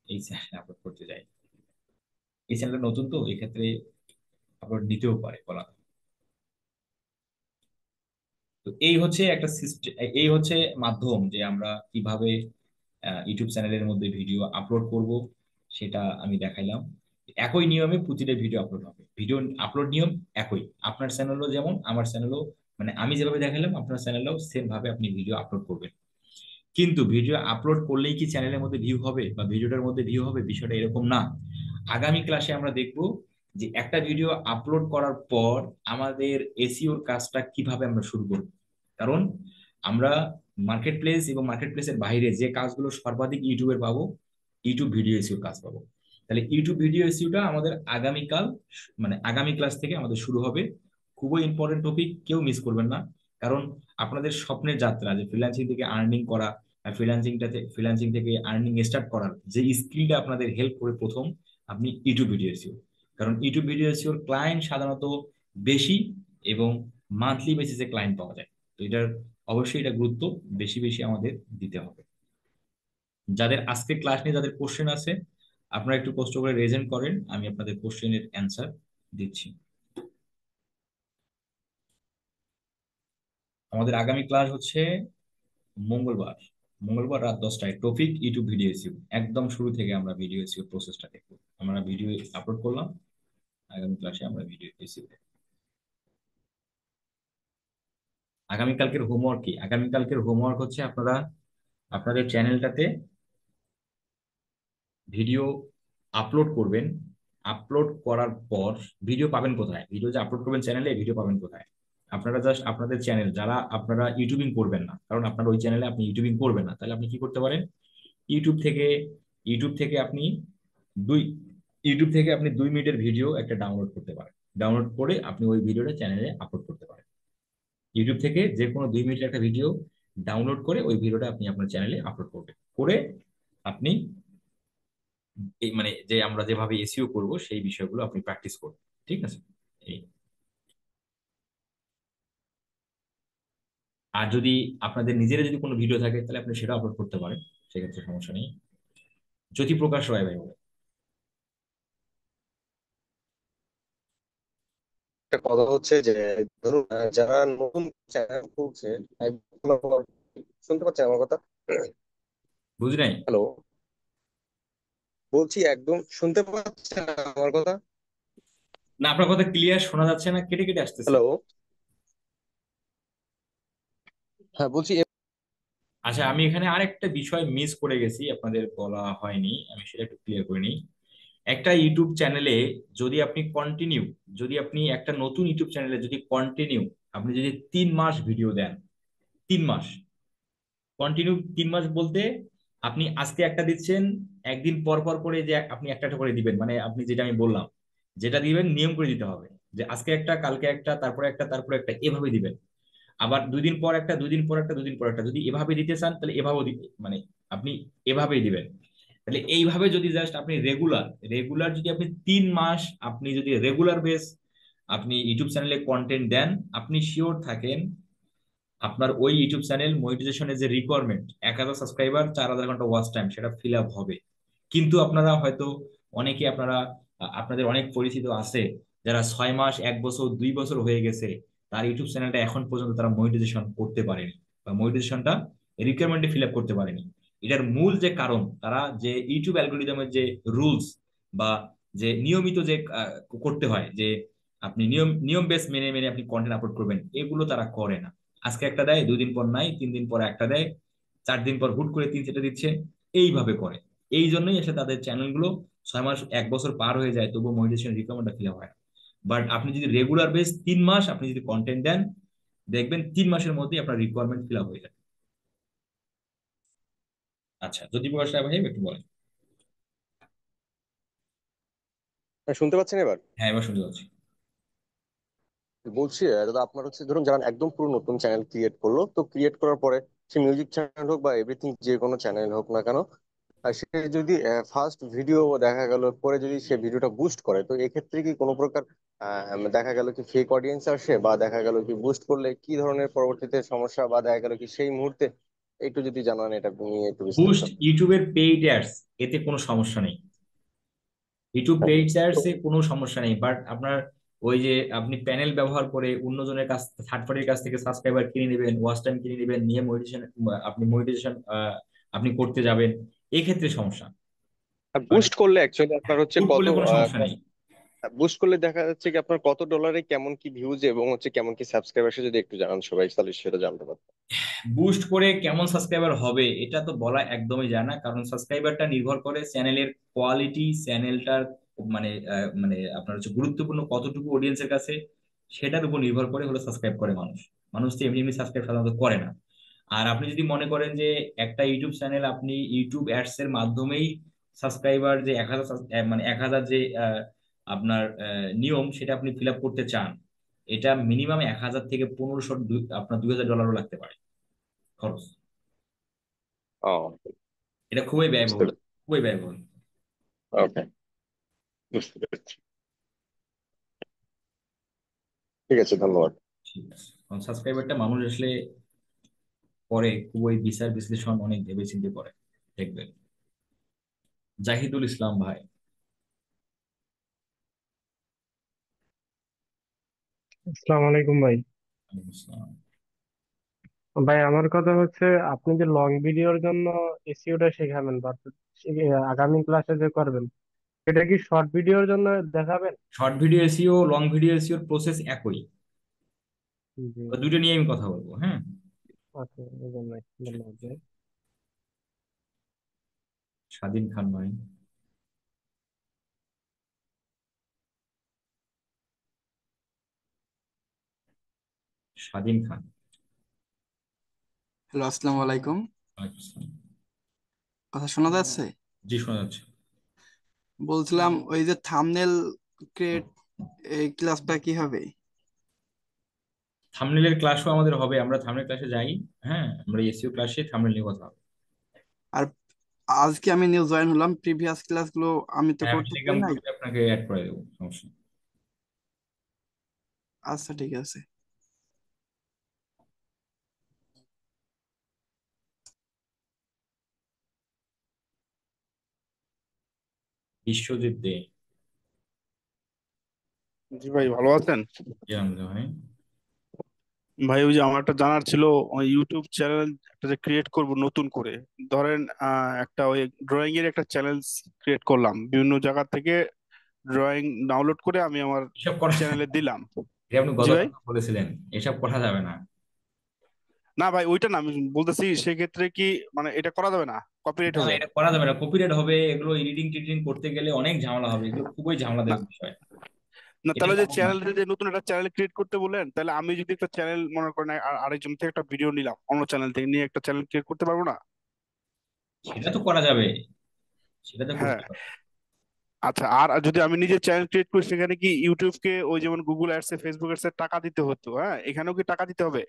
এই চ্যানেলে আপলোড করতে যাই, এই চ্যানেলটা নতুন তো এই ক্ষেত্রে আপলোড নিতেও পারে বলা হয়। তো এই হচ্ছে একটা সিস্টেম, এই হচ্ছে মাধ্যম যে আমরা কিভাবে ইউটিউব চ্যানেলের মধ্যে ভিডিও আপলোড করব, সেটা আমি দেখাইলাম। একই নিয়মে প্রতিটা ভিডিও আপলোড হবে, ভিডিও আপলোড নিয়ম একই, আপনার চ্যানেলও যেমন আমার চ্যানেলও, মানে আমি যেভাবে দেখাইলাম আপনার চ্যানেলেও সেম ভাবে আপনি ভিডিও আপলোড করবেন। কিন্তু ভিডিও আপলোড করলেই কি চ্যানেলের মধ্যে ভিউ হবে বা ভিডিওটার মধ্যে ভিউ হবে, বিষয়টা এরকম না। আগামী ক্লাসে আমরা দেখব যে একটা ভিডিও আপলোড করার পর আমাদের এসইওর কাজটা কিভাবে আমরা শুরু করব। কারণ আমরা মার্কেট প্লেস এবং মার্কেট প্লেসের বাইরে যে কাজগুলো সর্বাধিক ইউটিউবের পাবো, ইউটিউব ভিডিও এসইওর কাজ পাবো। তাহলে ইউটিউব ভিডিও এসইওটা আমাদের আগামীকাল, মানে আগামী ক্লাস থেকে আমাদের শুরু হবে। খুবই ইম্পর্টেন্ট টপিক, কেউ মিস করবেন না। কারণ আপনাদের স্বপ্নের যাত্রা যে ফ্রিল্যান্সিং থেকে আর্নিং করা, ফ্রিল্যান্সিং থেকে আর্নিং স্টার্ট করার যে স্কিলটা আপনাদের হেল্প করে প্রথম, আপনি ইউটিউব ভিডিও এসইও। কারণ ইউটিউব ভিডিও এসইওর ক্লায়েন্ট সাধারণত বেশি এবং মান্থলি বেসিসে ক্লায়েন্ট পাওয়া যায়। তো এটার অবশ্যই এটা গুরুত্ব বেশি বেশি আমাদের দিতে হবে। যাদের আজকে ক্লাস নিয়ে যাদের কোশ্চেন আছে, আপনারা একটু কষ্ট করে রেজেন্ট করেন, আমি আপনাদের কোশ্চেনের অ্যান্সার দিচ্ছি। আমাদের আগামী ক্লাস হচ্ছে মঙ্গলবার। মঙ্গলবার রাত 10টায় টপিক ইউটিউব ভিডিও এসইও। একদম শুরু থেকে আমরা ভিডিও এসইও প্রসেসটা দেখবো। আমরা ভিডিও আপলোড করলাম, আগামী ক্লাসে আমরা ভিডিও এসইও। আগামীকালকের হোমওয়ার্ক কি? আগামীকালকের হোমওয়ার্ক হচ্ছে আপনারা আপনাদের চ্যানেলটাতে ভিডিও আপলোড করবেন। আপলোড করার পর ভিডিও পাবেন কোথায়? ভিডিও যে আপলোড করবেন চ্যানেলে, ভিডিও পাবেন কোথায়? আপনারা জাস্ট আপনাদের চ্যানেল, যারা আপনারা ইউটিউবিং করবেন না, কারণ আপনার ওই চ্যানেলে আপনি ইউটিউবিং করবেন না, তাহলে আপনি কি করতে পারেন? ইউটিউব থেকে ইউটিউব থেকে আপনি দুই ইউটিউব থেকে আপনি 2 মিনিটের ভিডিও একটা ডাউনলোড করতে পারেন। ডাউনলোড করে আপনি ওই ভিডিওটা চ্যানেলে আপলোড করতে পারেন। ইউটিউব থেকে যে কোনো 2 মিনিটের একটা ভিডিও ডাউনলোড করে ওই ভিডিওটা আপনি আপনার চ্যানেলে আপলোড করবেন। করে আপনি এই মানে যে আমরা যেভাবে এসইও করব সেই বিষয়গুলো আপনি প্র্যাকটিস করবেন। ঠিক আছে? এই। আর যদি আপনাদের নিজের যদি কোনো ভিডিও থাকে তাহলে আপনি সেটা আপলোড করতে পারেন, সেক্ষেত্রে সমস্যা নেই। জ্যোতিপ্রকাশ রায় ভাই বলে। একটা কথা হচ্ছে যে ধরুন যারা নতুন চ্যানেল খুলছে শুনতে পাচ্ছেন আমার কথা? বুঝি নাই। হ্যালো, বলছি একদম শুনতে পাচ্ছেন আমার কথা? না, আপনার কথা ক্লিয়ার শোনা যাচ্ছে না, কেটে কেটে আসতেছে। হ্যালো, হ্যাঁ বলছি আচ্ছা, আমি এখানে আরেকটা বিষয় মিস করে গেছি, আপনাদের বলা হয়নি, আমি সেটা একটু ক্লিয়ার করে নিই। একটা ইউটিউব চ্যানেলে যদি আপনি কন্টিনিউ, যদি আপনি একটা নতুন ইউটিউব চ্যানেলে যদি কন্টিনিউ আপনি যদি 3 মাস ভিডিও দেন, 3 মাস কন্টিনিউ, 3 মাস বলতে আপনি আজকে একটা দিচ্ছেন, একদিন পর পর করে যে আপনি একটা একটা করে দিবেন, মানে আপনি যেটা আমি বললাম, যেটা দিবেন নিয়ম করে দিতে হবে, যে আজকে একটা, কালকে একটা, তারপরে একটা, তারপরে একটা, এভাবে দিবেন। আবার 2 দিন পর একটা, 2 দিন পর একটা, 2 দিন পর একটা, যদি এভাবে দিতে চান তাহলে এভাবেও দিতে, মানে আপনি এভাবেই দিবেন। তাহলে এইভাবে যদি জাস্ট আপনি রেগুলার রেগুলার যদি আপনি 3 মাস আপনি যদি রেগুলার বেস আপনি ইউটিউব চ্যানেলে কন্টেন্ট দেন, আপনি শিওর থাকেন আপনার ওই ইউটিউব চ্যানেল মনিটাইজেশনের যে রিকোয়ারমেন্ট, 1,000 সাবস্ক্রাইবার, 4,000 ঘন্টা ওয়াচ টাইম, সেটা ফিল আপ হবে। কিন্তু আপনারা হয়তো অনেকে আপনারা আপনাদের অনেক পরিচিত আছে যারা 6 মাস, 1 বছর, 2 বছর হয়ে গেছে, তার ইউটিউব চ্যানেলটা এখন পর্যন্ত তারা মনিটাইজেশন করতে পারেনি, বা মনিটাইজেশনটা রিকোয়ারমেন্টে ফিল আপ করতে পারেনি। এটার মূল যে কারণ, তারা যে ইউটিউব অ্যালগোরিদমের যে রুলস বা যে নিয়মিত যে করতে হয়, যে আপনি নিয়ম নিয়ম বেস মেনে মেনে আপনি কন্টেন্ট আপলোড করবেন, এগুলো তারা করে না। আজকে একটা দেয়, 2 দিন পর নাই, 3 দিন পর একটা দেয়, 4 দিন পর হুট করে 3-4টা দিচ্ছে, এইভাবে করে। এই জন্যই এসে তাদের চ্যানেলগুলো 6 মাস, 1 বছর পার হয়ে যায়, তবুও মনিটাইজেশন রিকোয়ারমেন্টটা ফিল হয় না। বাট আপনি যদি রেগুলার বেস 3 মাস আপনি যদি কন্টেন্ট দেন, দেখবেন 3 মাসের মধ্যেই আপনার রিকোয়ারমেন্ট ফিল আপ হয়ে যাবে। আচ্ছা, যদি প্রকাশ রায় ভাই একটু বলেন। শুনতে পাচ্ছেন এবার? হ্যাঁ, এবার শুনতে পাচ্ছি। বলছি দাদা, আপনার হচ্ছে ধরুন যারা একদম পুরো নতুন চ্যানেল ক্রিয়েট করলো, তো ক্রিয়েট করার পরে সে মিউজিক চ্যানেল হোক বা এভরিথিং যে কোনো চ্যানেল হোক না কেন, আর সে যদি ফার্স্ট ভিডিও দেখা গেল পরে যদি সে ভিডিওটা বুস্ট করে, তো এক্ষেত্রে কি কোনো প্রকার দেখা গেল কি ফেক অডিয়েন্স আসে, বা দেখা গেল কি বুস্ট করলে কি ধরনের পরবর্তীতে সমস্যা, বা দেখা গেল কি সেই মুহূর্তে একটু যদি জানান এটা নিয়ে একটু বিস্তারিত। বুস্ট ইউটিউবের পেইড অ্যাডস, এতে কোনো সমস্যা নেই। ইউটিউব হ্যাঁ। পেইড তো অ্যাডসে কোনো সমস্যা নেই, বাট আপনার ওই যে আপনি প্যানেল ব্যবহার করে অন্যজনের কাছ, থার্ড পার্টির কাছ থেকে সাবস্ক্রাইবার কিনে নেবেন, ওয়াচ টাইম কিনে নেবেন, নিয়ে মনিটাইজেশন, আপনি মনিটাইজেশন আপনি করতে যাবেন, এই ক্ষেত্রে সমস্যা। আর বাট বুস্ট করলে অ্যাকচুয়ালি আপনার হচ্ছে হুট কত, করলে কোনো সমস্যা নেই। বুস্ট করলে দেখা যাচ্ছে কি আপনার কত ডলারে কেমন কি ভিউজ এবং হচ্ছে কেমন কি সাবস্ক্রাইবার, যদি একটু জানান সবাই তাহলে সেটা জানতে পারতাম। বুস্ট করে কেমন সাবস্ক্রাইবার হবে এটা তো বলা একদমই যায় না, কারণ সাবস্ক্রাইবারটা নির্ভর করে চ্যানেলের কোয়ালিটি, চ্যানেলটার মানে মানে আপনার হচ্ছে গুরুত্বপূর্ণ কতটুকু অডিয়েন্সের কাছে, সেটার উপর নির্ভর করে হলো সাবস্ক্রাইব করে মানুষ। মানুষ তো এমনি এমনি সাবস্ক্রাইব সাধারণত করে না। আর আপনি যদি মনে করেন যে একটা ইউটিউব চ্যানেল আপনি ইউটিউব অ্যাডস এর মাধ্যমেই সাবস্ক্রাইবার যে 1,000 মানে 1,000 যে আপনার নিয়ম, সেটা আপনি ফিল আপ করতে চান, এটা মিনিমাম 1,000 থেকে 1,500, আপনার 2,000 ডলারও লাগতে পারে খরচ। ও, এটা খুবই বুঝতে ব্যয়বহুল, পেরেছি। খুবই ব্যয়বহুল। ওকে, বুঝতে পেরেছি। ঠিক আছে, ধন্যবাদ। ঠিক আছে, কারণ সাবস্ক্রাইবারটা মানুষ আসলে করে খুব ওই বিচার বিশ্লেষণ অনেক ভেবেচিন্তে করে, দেখবেন। জাহিদুল ইসলাম ভাই। আসসালামু আলাইকুম ভাই। ওয়ালাইকুম আসসালাম। ভাই আমার কথা হচ্ছে, আপনি যে লং ভিডিওর জন্য এসইওটা শেখাবেন বা আগামী ক্লাসে যে করবেন, এটা কি শর্ট ভিডিওর জন্য দেখাবেন? Short video SEO, long video এসইওর প্রসেস একই। জি। তো দুটো নিয়ে আমি কথা বলবো, হ্যাঁ। আচ্ছা, এই জন্যই ধন্যবাদ ভাই। স্বাধীন খান ভাই। স্বাধীন খান। হ্যালো, আসসালামু আলাইকুম। ওয়ালাইকুম আসসালাম। কথা শোনা যাচ্ছে? জি, শোনা যাচ্ছে। বলছিলাম ওই যে থাম্বনেল ক্রিয়েট, এই ক্লাসটা কি হবে? থাম্বনেলের ক্লাসও আমাদের হবে, আমরা থাম্বনেল ক্লাসে যাই। হ্যাঁ, আমরা এসইও ক্লাসে থাম্বনেল নিয়ে কথা হবে। আর আজকে আমি নিউ জয়েন হলাম, প্রিভিয়াস ক্লাসগুলো আমি তো হ্যাঁ, আমি করতে পারি টেলিগ্রাম নাই। গ্রুপে আপনাকে অ্যাড করে দেবো, সমস্যা নেই। আচ্ছা, ঠিক আছে। বিশ্বজিৎ দে। জি ভাই, ভালো আছেন? জি আলহামদুলিল্লাহ ভাই। ভাই, ওই যে আমার একটা জানার ছিল, ওই ইউটিউব চ্যানেল একটা যে ক্রিয়েট করব নতুন করে, ধরেন একটা ওই ড্রয়িং এর একটা চ্যানেল ক্রিয়েট করলাম, বিভিন্ন জায়গা থেকে ড্রয়িং ডাউনলোড করে আমি আমার এসব করা, চ্যানেলে দিলাম। এটা আপনি জি গত ভাই। কথা বলেছিলেন, এসব করা যাবে না। না ভাই, ওইটা না, আমি বলতেছি সেক্ষেত্রে কি মানে এটা করা যাবে না? কপিরাইট না, হবে? এটা করা যাবে না, কপিরাইট হবে, এগুলো এডিটিং টিডিটিং করতে গেলে অনেক ঝামেলা হবে, এগুলো খুবই না ঝামেলাদায়ক বিষয়। না, এটা তাহলে যে সম্ভব না। চ্যানেল, যে নতুন একটা চ্যানেল ক্রিয়েট করতে বললেন, তাহলে আমি যদি একটা চ্যানেল মনে করেন আরেকজন থেকে একটা ভিডিও নিলাম, অন্য চ্যানেল থেকে নিয়ে একটা চ্যানেল ক্রিয়েট করতে পারবো না? সেটা তো করা যাবে, সেটা তো হ্যাঁ। করতে পারবে। আচ্ছা, আর যদি আমি নিজে চ্যানেল ক্রিয়েট করি, সেখানে কি ইউটিউবকে ওই যেমন গুগল অ্যাডসে, ফেসবুক অ্যাডসে টাকা দিতে হতো, হ্যাঁ, এখানেও কি টাকা দিতে হবে?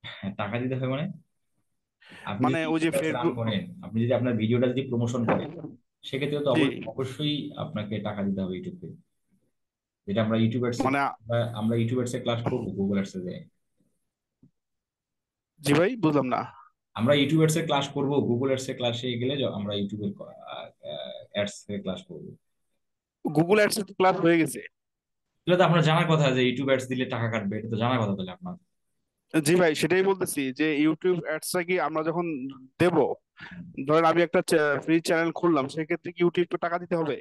হ্যাঁ, টাকা দিতে হবে মানে, আপনি মানে যদি ওই যে ইউটিউব রান ফেসবুক। করেন, আপনি যদি আপনার ভিডিওটা যদি প্রমোশন করেন, সেক্ষেত্রে তো জি। অবশ্যই আপনাকে টাকা দিতে হবে ইউটিউবে। যেটা আমরা ইউটিউবার্স, মানে আমরা ইউটিউবার্স এ ক্লাস করবো গুগল অ্যাডসে যে, জি ভাই, বুঝলাম না। আমরা ইউটিউবার্স এ ক্লাস করব গুগল অ্যাডস এ ক্লাসে গেলে আমরা ইউটিউবের অ্যাডস এ ক্লাস করবো। গুগল অ্যাডসে তো ক্লাস হয়ে গেছে। এটা তো আপনার জানার কথা যে ইউটিউব অ্যাডস দিলে টাকা কাটবে, এটা তো জানার কথা তাহলে আপনার। জি ভাই, সেটাই বলতেছি যে ইউটিউব অ্যাডসটা কি আমরা যখন দেব, ধরেন আমি একটা ফ্রি চ্যানেল খুললাম, সেক্ষেত্রে কি ইউটিউবকে টাকা দিতে হবে?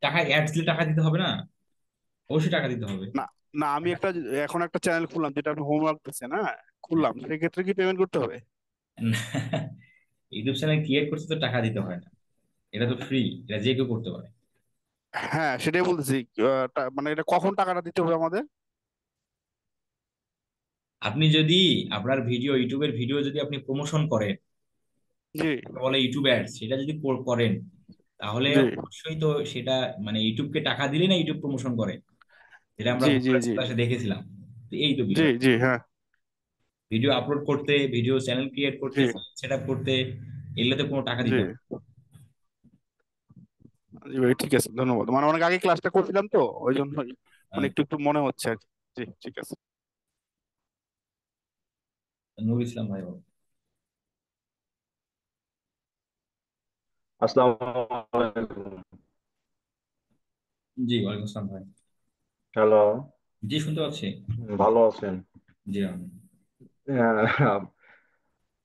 টাকা অ্যাডস দিলে টাকা দিতে হবে না? অবশ্যই টাকা দিতে হবে। না না, আমি একটা এখন একটা চ্যানেল খুললাম, যেটা আপনি হোমওয়ার্ক দিচ্ছেন, হ্যাঁ, খুললাম, সেক্ষেত্রে কি পেমেন্ট করতে হবে? ইউটিউব চ্যানেল ক্রিয়েট করতে তো টাকা দিতে হয় না, এটা তো ফ্রি, এটা যে কেউ করতে পারে। হ্যাঁ, সেটাই বলতেছি। মানে এটা কখন টাকাটা দিতে হবে আমাদের? আপনি যদি আপনার ভিডিও, ইউটিউবের ভিডিও যদি আপনি প্রমোশন করেন, জি। বলে ইউটিউব অ্যাডস, সেটা যদি করেন, তাহলে জি। অবশ্যই তো সেটা, মানে ইউটিউবকে টাকা দিলে না ইউটিউব প্রমোশন করে, যেটা আমরা জি। জি। গুগল জি। ক্লাসে দেখেছিলাম। তো এই তো জি। বিষয়, জি। হ্যাঁ। ভিডিও আপলোড করতে, ভিডিও চ্যানেল ক্রিয়েট করতে, জি। সেট আপ করতে, এগুলোতে কোনো টাকা জি। দিতে হবে জি ভাই, ঠিক আছে, ধন্যবাদ। মানে অনেক আগে ক্লাসটা করছিলাম তো, ওই জন্যই মানে না। একটু একটু মনে হচ্ছে আর কি। জি, ঠিক আছে। নূর ইসলাম ভাই বলো। আসসালামু আলাইকুম। জি ওয়ালাইকুম আসসালাম ভাই। হ্যালো। জি শুনতে পাচ্ছি। ভালো আছেন? জি আমি। আহ,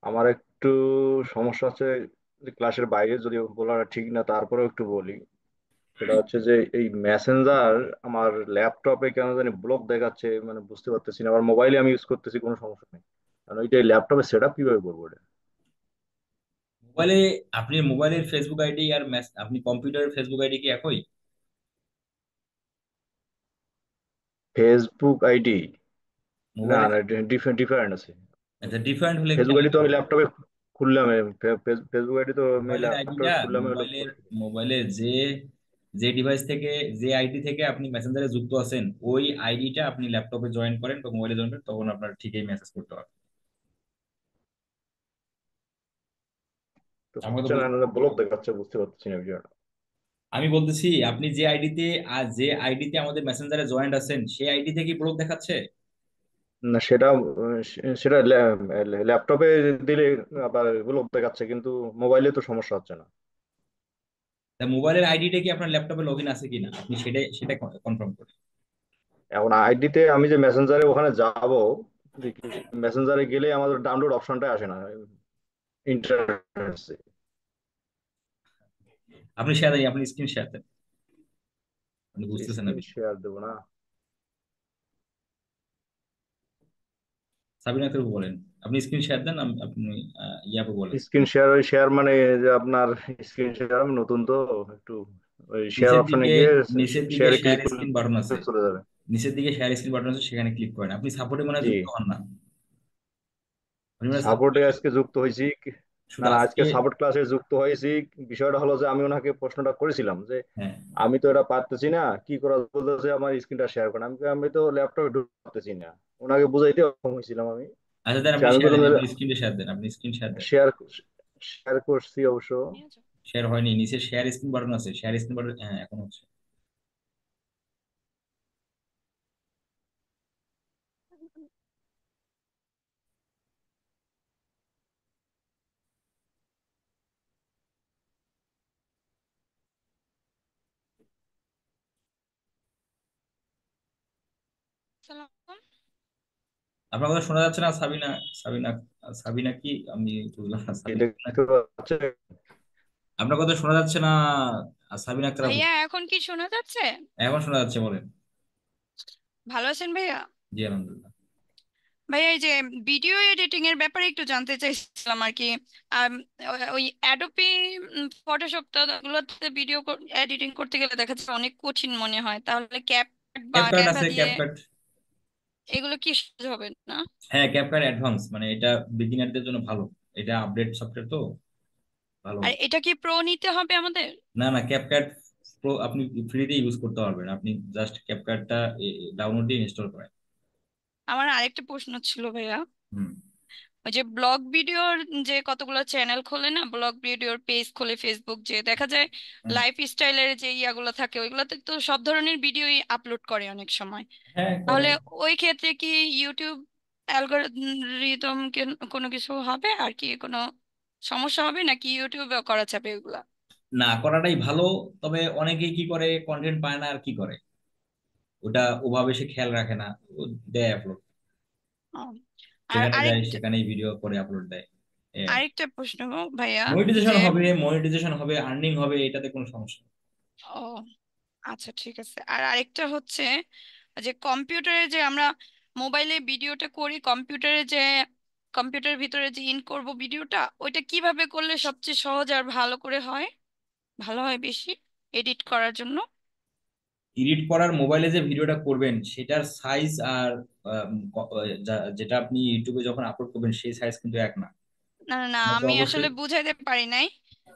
আমার একটু সমস্যা আছে, যে ক্লাসের বাইরে যদি বলা ঠিক না, তারপরেও একটু বলি। সেটা হচ্ছে যে এই মেসেঞ্জার আমার ল্যাপটপে কেন জানি ব্লক দেখাচ্ছে, মানে বুঝতে পারতেছি না। আমার মোবাইলে আমি ইউজ করতেছি, কোনো সমস্যা নেই, কারণ ওইটা ল্যাপটপে সেট আপ কিভাবে করবো এটা? মোবাইলে, আপনি মোবাইলের ফেসবুক আইডি আর আপনি কম্পিউটারের ফেসবুক আইডি কি একই? Facebook ID? না মোবাইলে, না, ডিফারেন্ট ডিফারেন্ট আছে। আচ্ছা ডিফারেন্ট হলে ফেসবুক কেন আইডি তো আমি হবে? ল্যাপটপে খুললাম, ফেসবুক আইডি তো আমি মোবাইলের ল্যাপটপে আইডিটা, খুললাম হলো মোবাইলের করে। মোবাইলের যে যে ডিভাইস থেকে, যে আইডি থেকে আপনি মেসেঞ্জারে যুক্ত আছেন, ওই আইডিটা আপনি ল্যাপটপে জয়েন করেন বা মোবাইলে জয়েন করেন, তখন আপনার ঠিকই মেসেজ করতে হবে। তো আমাকে তো হচ্ছে না, বুঝতে, ব্লক দেখাচ্ছে, বুঝতে পারছি না বিষয়টা। আমি বলতেছি আপনি যে আইডিতে, আর যে আইডিতে আমাদের মেসেঞ্জারে জয়েন্ট আছেন, সেই আইডি থেকে ব্লক দেখাচ্ছে। না সেটা সেটা ল্যাপটপে দিলে আবার ব্লক দেখাচ্ছে, কিন্তু মোবাইলে তো সমস্যা হচ্ছে না। তা মোবাইলের আইডিটা কি আপনার ল্যাপটপে লগ ইন আছে কিনা আপনি সেটা সেটা কনফার্ম করেন। এখন আইডিতে আমি যে মেসেঞ্জারে ওখানে যাব, মেসেঞ্জারে গেলে আমাদের ডাউনলোড অপশনটা আসে না ইন্টারনেটে। আপনি শেয়ার দেন, আপনি স্ক্রিন শেয়ার দেন, আপনি বুঝতেছেন না স্ক্রিন বিষয়। শেয়ার দেবো না? সাবিনা আক্তার বলেন, আপনি স্ক্রিন শেয়ার দেন, আপনি ইয়াকে বলেন। স্ক্রিন শেয়ার, ওই শেয়ার মানে যে আপনার স্ক্রিন শেয়ার, আমি নতুন তো একটু, ওই শেয়ার নিচের অপশনে দিকে গিয়ে নিচের দিকে শেয়ারে শেয়ার ক্লিক স্ক্রিন বাটন আছে, করলে চলে যাবে। নিচের দিকে শেয়ার স্ক্রিন বাটন আছে, সেখানে ক্লিক করেন। আপনি সাপোর্টে মনে হয় জি, যুক্ত হন না, আপনি মনে হয় সাপোর্টে সাপোর্টে আজকে যুক্ত হয়েছি। না শুধু না, আজকে আজকে। সাপোর্ট ক্লাসে যুক্ত হয়েছি। বিষয়টা হলো যে আমি ওনাকে প্রশ্নটা করেছিলাম যে হ্যাঁ, আমি তো এটা পারতেছি না, কি করা, বলতেছে আমার স্ক্রিনটা শেয়ার করেন। আমি তো ল্যাপটপে ঢুকতে পারতেছি না। ওনাকে বুঝাইতে অক্ষম হয়েছিলাম আমি। আচ্ছা দেন, যে আপনি আমি শেয়ার বললাম দেন, যে আপনি স্ক্রিনে শেয়ার দেন, আপনি স্ক্রিন শেয়ার দেন। শেয়ার শেয়ার করছি অবশ্য। শেয়ার হয়নি, নিচে শেয়ার স্ক্রিন বাটন আছে, শেয়ার স্ক্রিন বাটন, হ্যাঁ এখন হচ্ছে। আপনার কথা শোনা যাচ্ছে না সাবিনা, সাবিনা, সাবিনা কি, আমি বুঝলাম না সাবিনা দেখতে পাচ্ছেন? আপনার কথা শোনা যাচ্ছে না। সাবিনা আক্তার আপু, ভাইয়া এখন কি শোনা যাচ্ছে? এখন শোনা যাচ্ছে, বলেন। ভালো আছেন ভাইয়া? জি আলহামদুলিল্লাহ। ভাইয়া এই যে ভিডিও এডিটিং এর ব্যাপারে একটু জানতে চাইছিলাম আর কি। আম, ওই অ্যাডোবি ফটোশপটা গুলোতে ভিডিও এডিটিং করতে গেলে দেখা যাচ্ছে অনেক কঠিন মনে হয়, তাহলে ক্যাপকাট বা ক্যাপকাট ক্যানভা আছে, দিয়ে ক্যাপকাট। এগুলো কি সহজ হবে না? হ্যাঁ, ক্যাপকাট অ্যাডভান্স, মানে এটা বিগিনারদের জন্য ভালো, এটা আপডেট সফটওয়্যার তো, ভালো। আর এটা কি প্রো নিতে হবে আমাদের? না না, ক্যাপকাট প্রো আপনি ফ্রিতে ইউজ করতে পারবেন, আপনি জাস্ট ক্যাপকাটটা ডাউনলোড দিয়ে ইনস্টল করেন। আমার আরেকটা প্রশ্ন ছিল ভাইয়া। হুম। ওই যে ব্লগ ভিডিওর যে কতগুলো চ্যানেল খোলে না, ব্লগ ভিডিওর পেজ খোলে ফেসবুক, যে দেখা যায় হুম। লাইফ স্টাইলের যে ইয়াগুলো থাকে ওইগুলোতে তো সব ধরনের ভিডিওই আপলোড করে অনেক সময়। হ্যাঁ করে। তাহলে ওই ক্ষেত্রে কি ইউটিউব অ্যালগরিদম কোনো কিছু হবে আর কি, কোনো সমস্যা হবে নাকি ইউটিউবে করা যাবে এগুলা? না করাটাই ভালো, তবে অনেকেই কি করে, কন্টেন্ট পায় না আর কি করে, ওটা ওভাবে সে খেয়াল রাখে না, ও দেয় আপলোড, ও, আর যেখানে যায় আরেকটা সেখানেই ভিডিও করে আপলোড দেয়। আরেকটা প্রশ্ন ভাইয়া, মনিটাইজেশন যে হবে, মনিটাইজেশন হবে, আর্নিং হবে, এটাতে কোনো সমস্যা নেই। ও আচ্ছা ঠিক আছে। আর আরেকটা হচ্ছে যে কম্পিউটারে যে আমরা মোবাইলে ভিডিওটা করি, কম্পিউটারে যে কম্পিউটারের ভিতরে যে ইন করব ভিডিওটা, ওইটা কিভাবে করলে সবচেয়ে সহজ আর ভালো করে হয়, ভালো হয় বেশি এডিট করার জন্য? এডিট করার, মোবাইলে যে ভিডিওটা করবেন সেটার সাইজ আর যেটা আপনি ইউটিউবে যখন আপলোড করবেন সেই সাইজ কিন্তু এক না। না না না, আপনাকে আমি আসলে অবশ্যই। বুঝাইতে পারি নাই।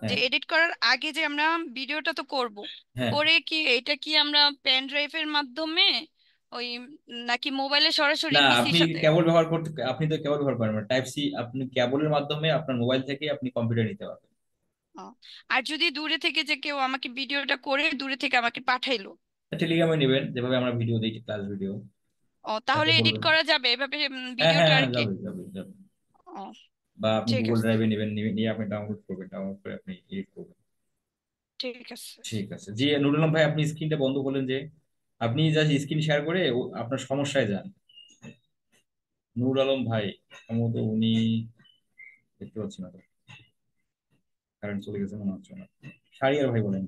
যে হ্যাঁ। এডিট করার আগে যে আমরা ভিডিওটা তো করব, হ্যাঁ, করে কি এটা কি আমরা পেন ড্রাইভের মাধ্যমে ওই নাকি মোবাইলে সরাসরি না পিসির আপনি সাথে? কেবল ব্যবহার করতে, আপনি তো কেবল ব্যবহার করেন টাইপ সি, আপনি কেবলের মাধ্যমে আপনার মোবাইল থেকে আপনি কম্পিউটার নিতে পারবেন। ও, আর যদি দূরে থেকে যে কেউ আমাকে ভিডিওটা করে দূরে থেকে আমাকে পাঠাইলো, টেলিগ্রামে নেবেন, যেভাবে আমরা ভিডিও দিই, ক্লাস ভিডিও, ও তাকে তাহলে এডিট বলবেন। করা যাবে এভাবে হ্যাঁ হ্যাঁ ভিডিওটা আর হ্যাঁ, কি? যাবে যাবে যাবে। ও বা আপনি ঠিক গুগল আছে, ড্রাইভে নেবেন, নিয়ে আপনি ডাউনলোড করবেন, ডাউনলোড করে আপনি এডিট করবেন। ঠিক আছে। ঠিক আছে। জি নুরুল আলম ভাই, আপনি স্ক্রিনটা বন্ধ করলেন যে, আপনি জাস্ট স্ক্রিন শেয়ার করে আপনার সমস্যায় যান। নুরুল আলম ভাই সম্ভবত উনি দেখতে পাচ্ছি না, কারেন্ট চলে গেছে মনে হচ্ছে না। শারিয়ার ভাই বলেন।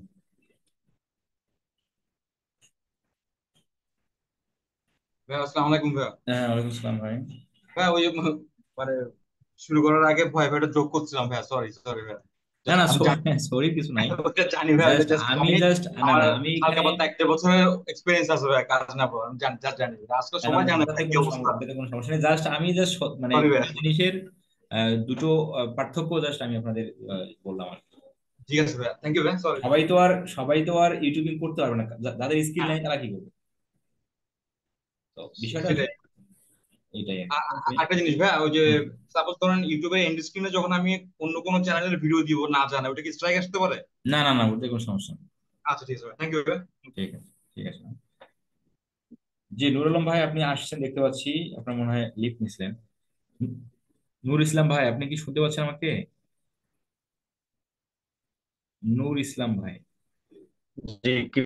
ভাই আসসালামু আলাইকুম ভাইয়া। হ্যাঁ ওয়ালাইকুম আসসালাম ভাই। ভাই ওই যে মানে শুরু করার আগে ভয় ভয়টা যোগ করছিলাম ভাইয়া, সরি সরি ভাইয়া। না Just না, আমি জানি, সরি কিছু নাই। ওটা জানি ভাইয়া, জাস্ট জাস্ট আমি আমি জাস্ট না আমার না, আমি হালকা এখানে, পাতলা একটা বছরের এক্সপিরিয়েন্স আছে ভাইয়া কাজ না পাওয়া, আমি জানি, জাস্ট জানি আজকে না না, সবাই জানে ওটাতে ভাই কি কোনো অবস্থা। ওটাতে কোনো সমস্যা নেই, জাস্ট আমি জাস্ট মানে সরি ভাইয়া। দুটো জিনিসের দুটো পার্থক্য জাস্ট আমি আপনাদের বললাম আর কি। ঠিক আছে ভাইয়া, থ্যাংক ইউ ভাইয়া, সরি। সবাই তো আর ইউটিউবিং করতে পারবে না, যাদের স্কিল হ্যাঁ নাই তারা কি করবে, তো বিষয়টা হচ্ছে সেটাই। এইটাই আর কি। ওকে। আরেকটা জিনিস ভাইয়া, ওই যে হুম। সাপোজ ধরেন ইউটিউবে এন্ড স্ক্রিনে যখন আমি অন্য কোনো চ্যানেলের ভিডিও দিব না জানা, ওটা কি স্ট্রাইক আসতে পারে? না না না, ওটাতে কোনো সমস্যা নেই। আচ্ছা ঠিক আছে ভাই, থ্যাংক ইউ ভাইয়া। ঠিক আছে, ঠিক আছে। জি নুর আলম ভাই, আপনি আসছেন দেখতে পাচ্ছি, আপনার মনে হয় লিফট নিছিলেন। নূর ইসলাম ভাই, আপনি কি শুনতে পাচ্ছেন আমাকে? নূর ইসলাম ভাই। জি, কি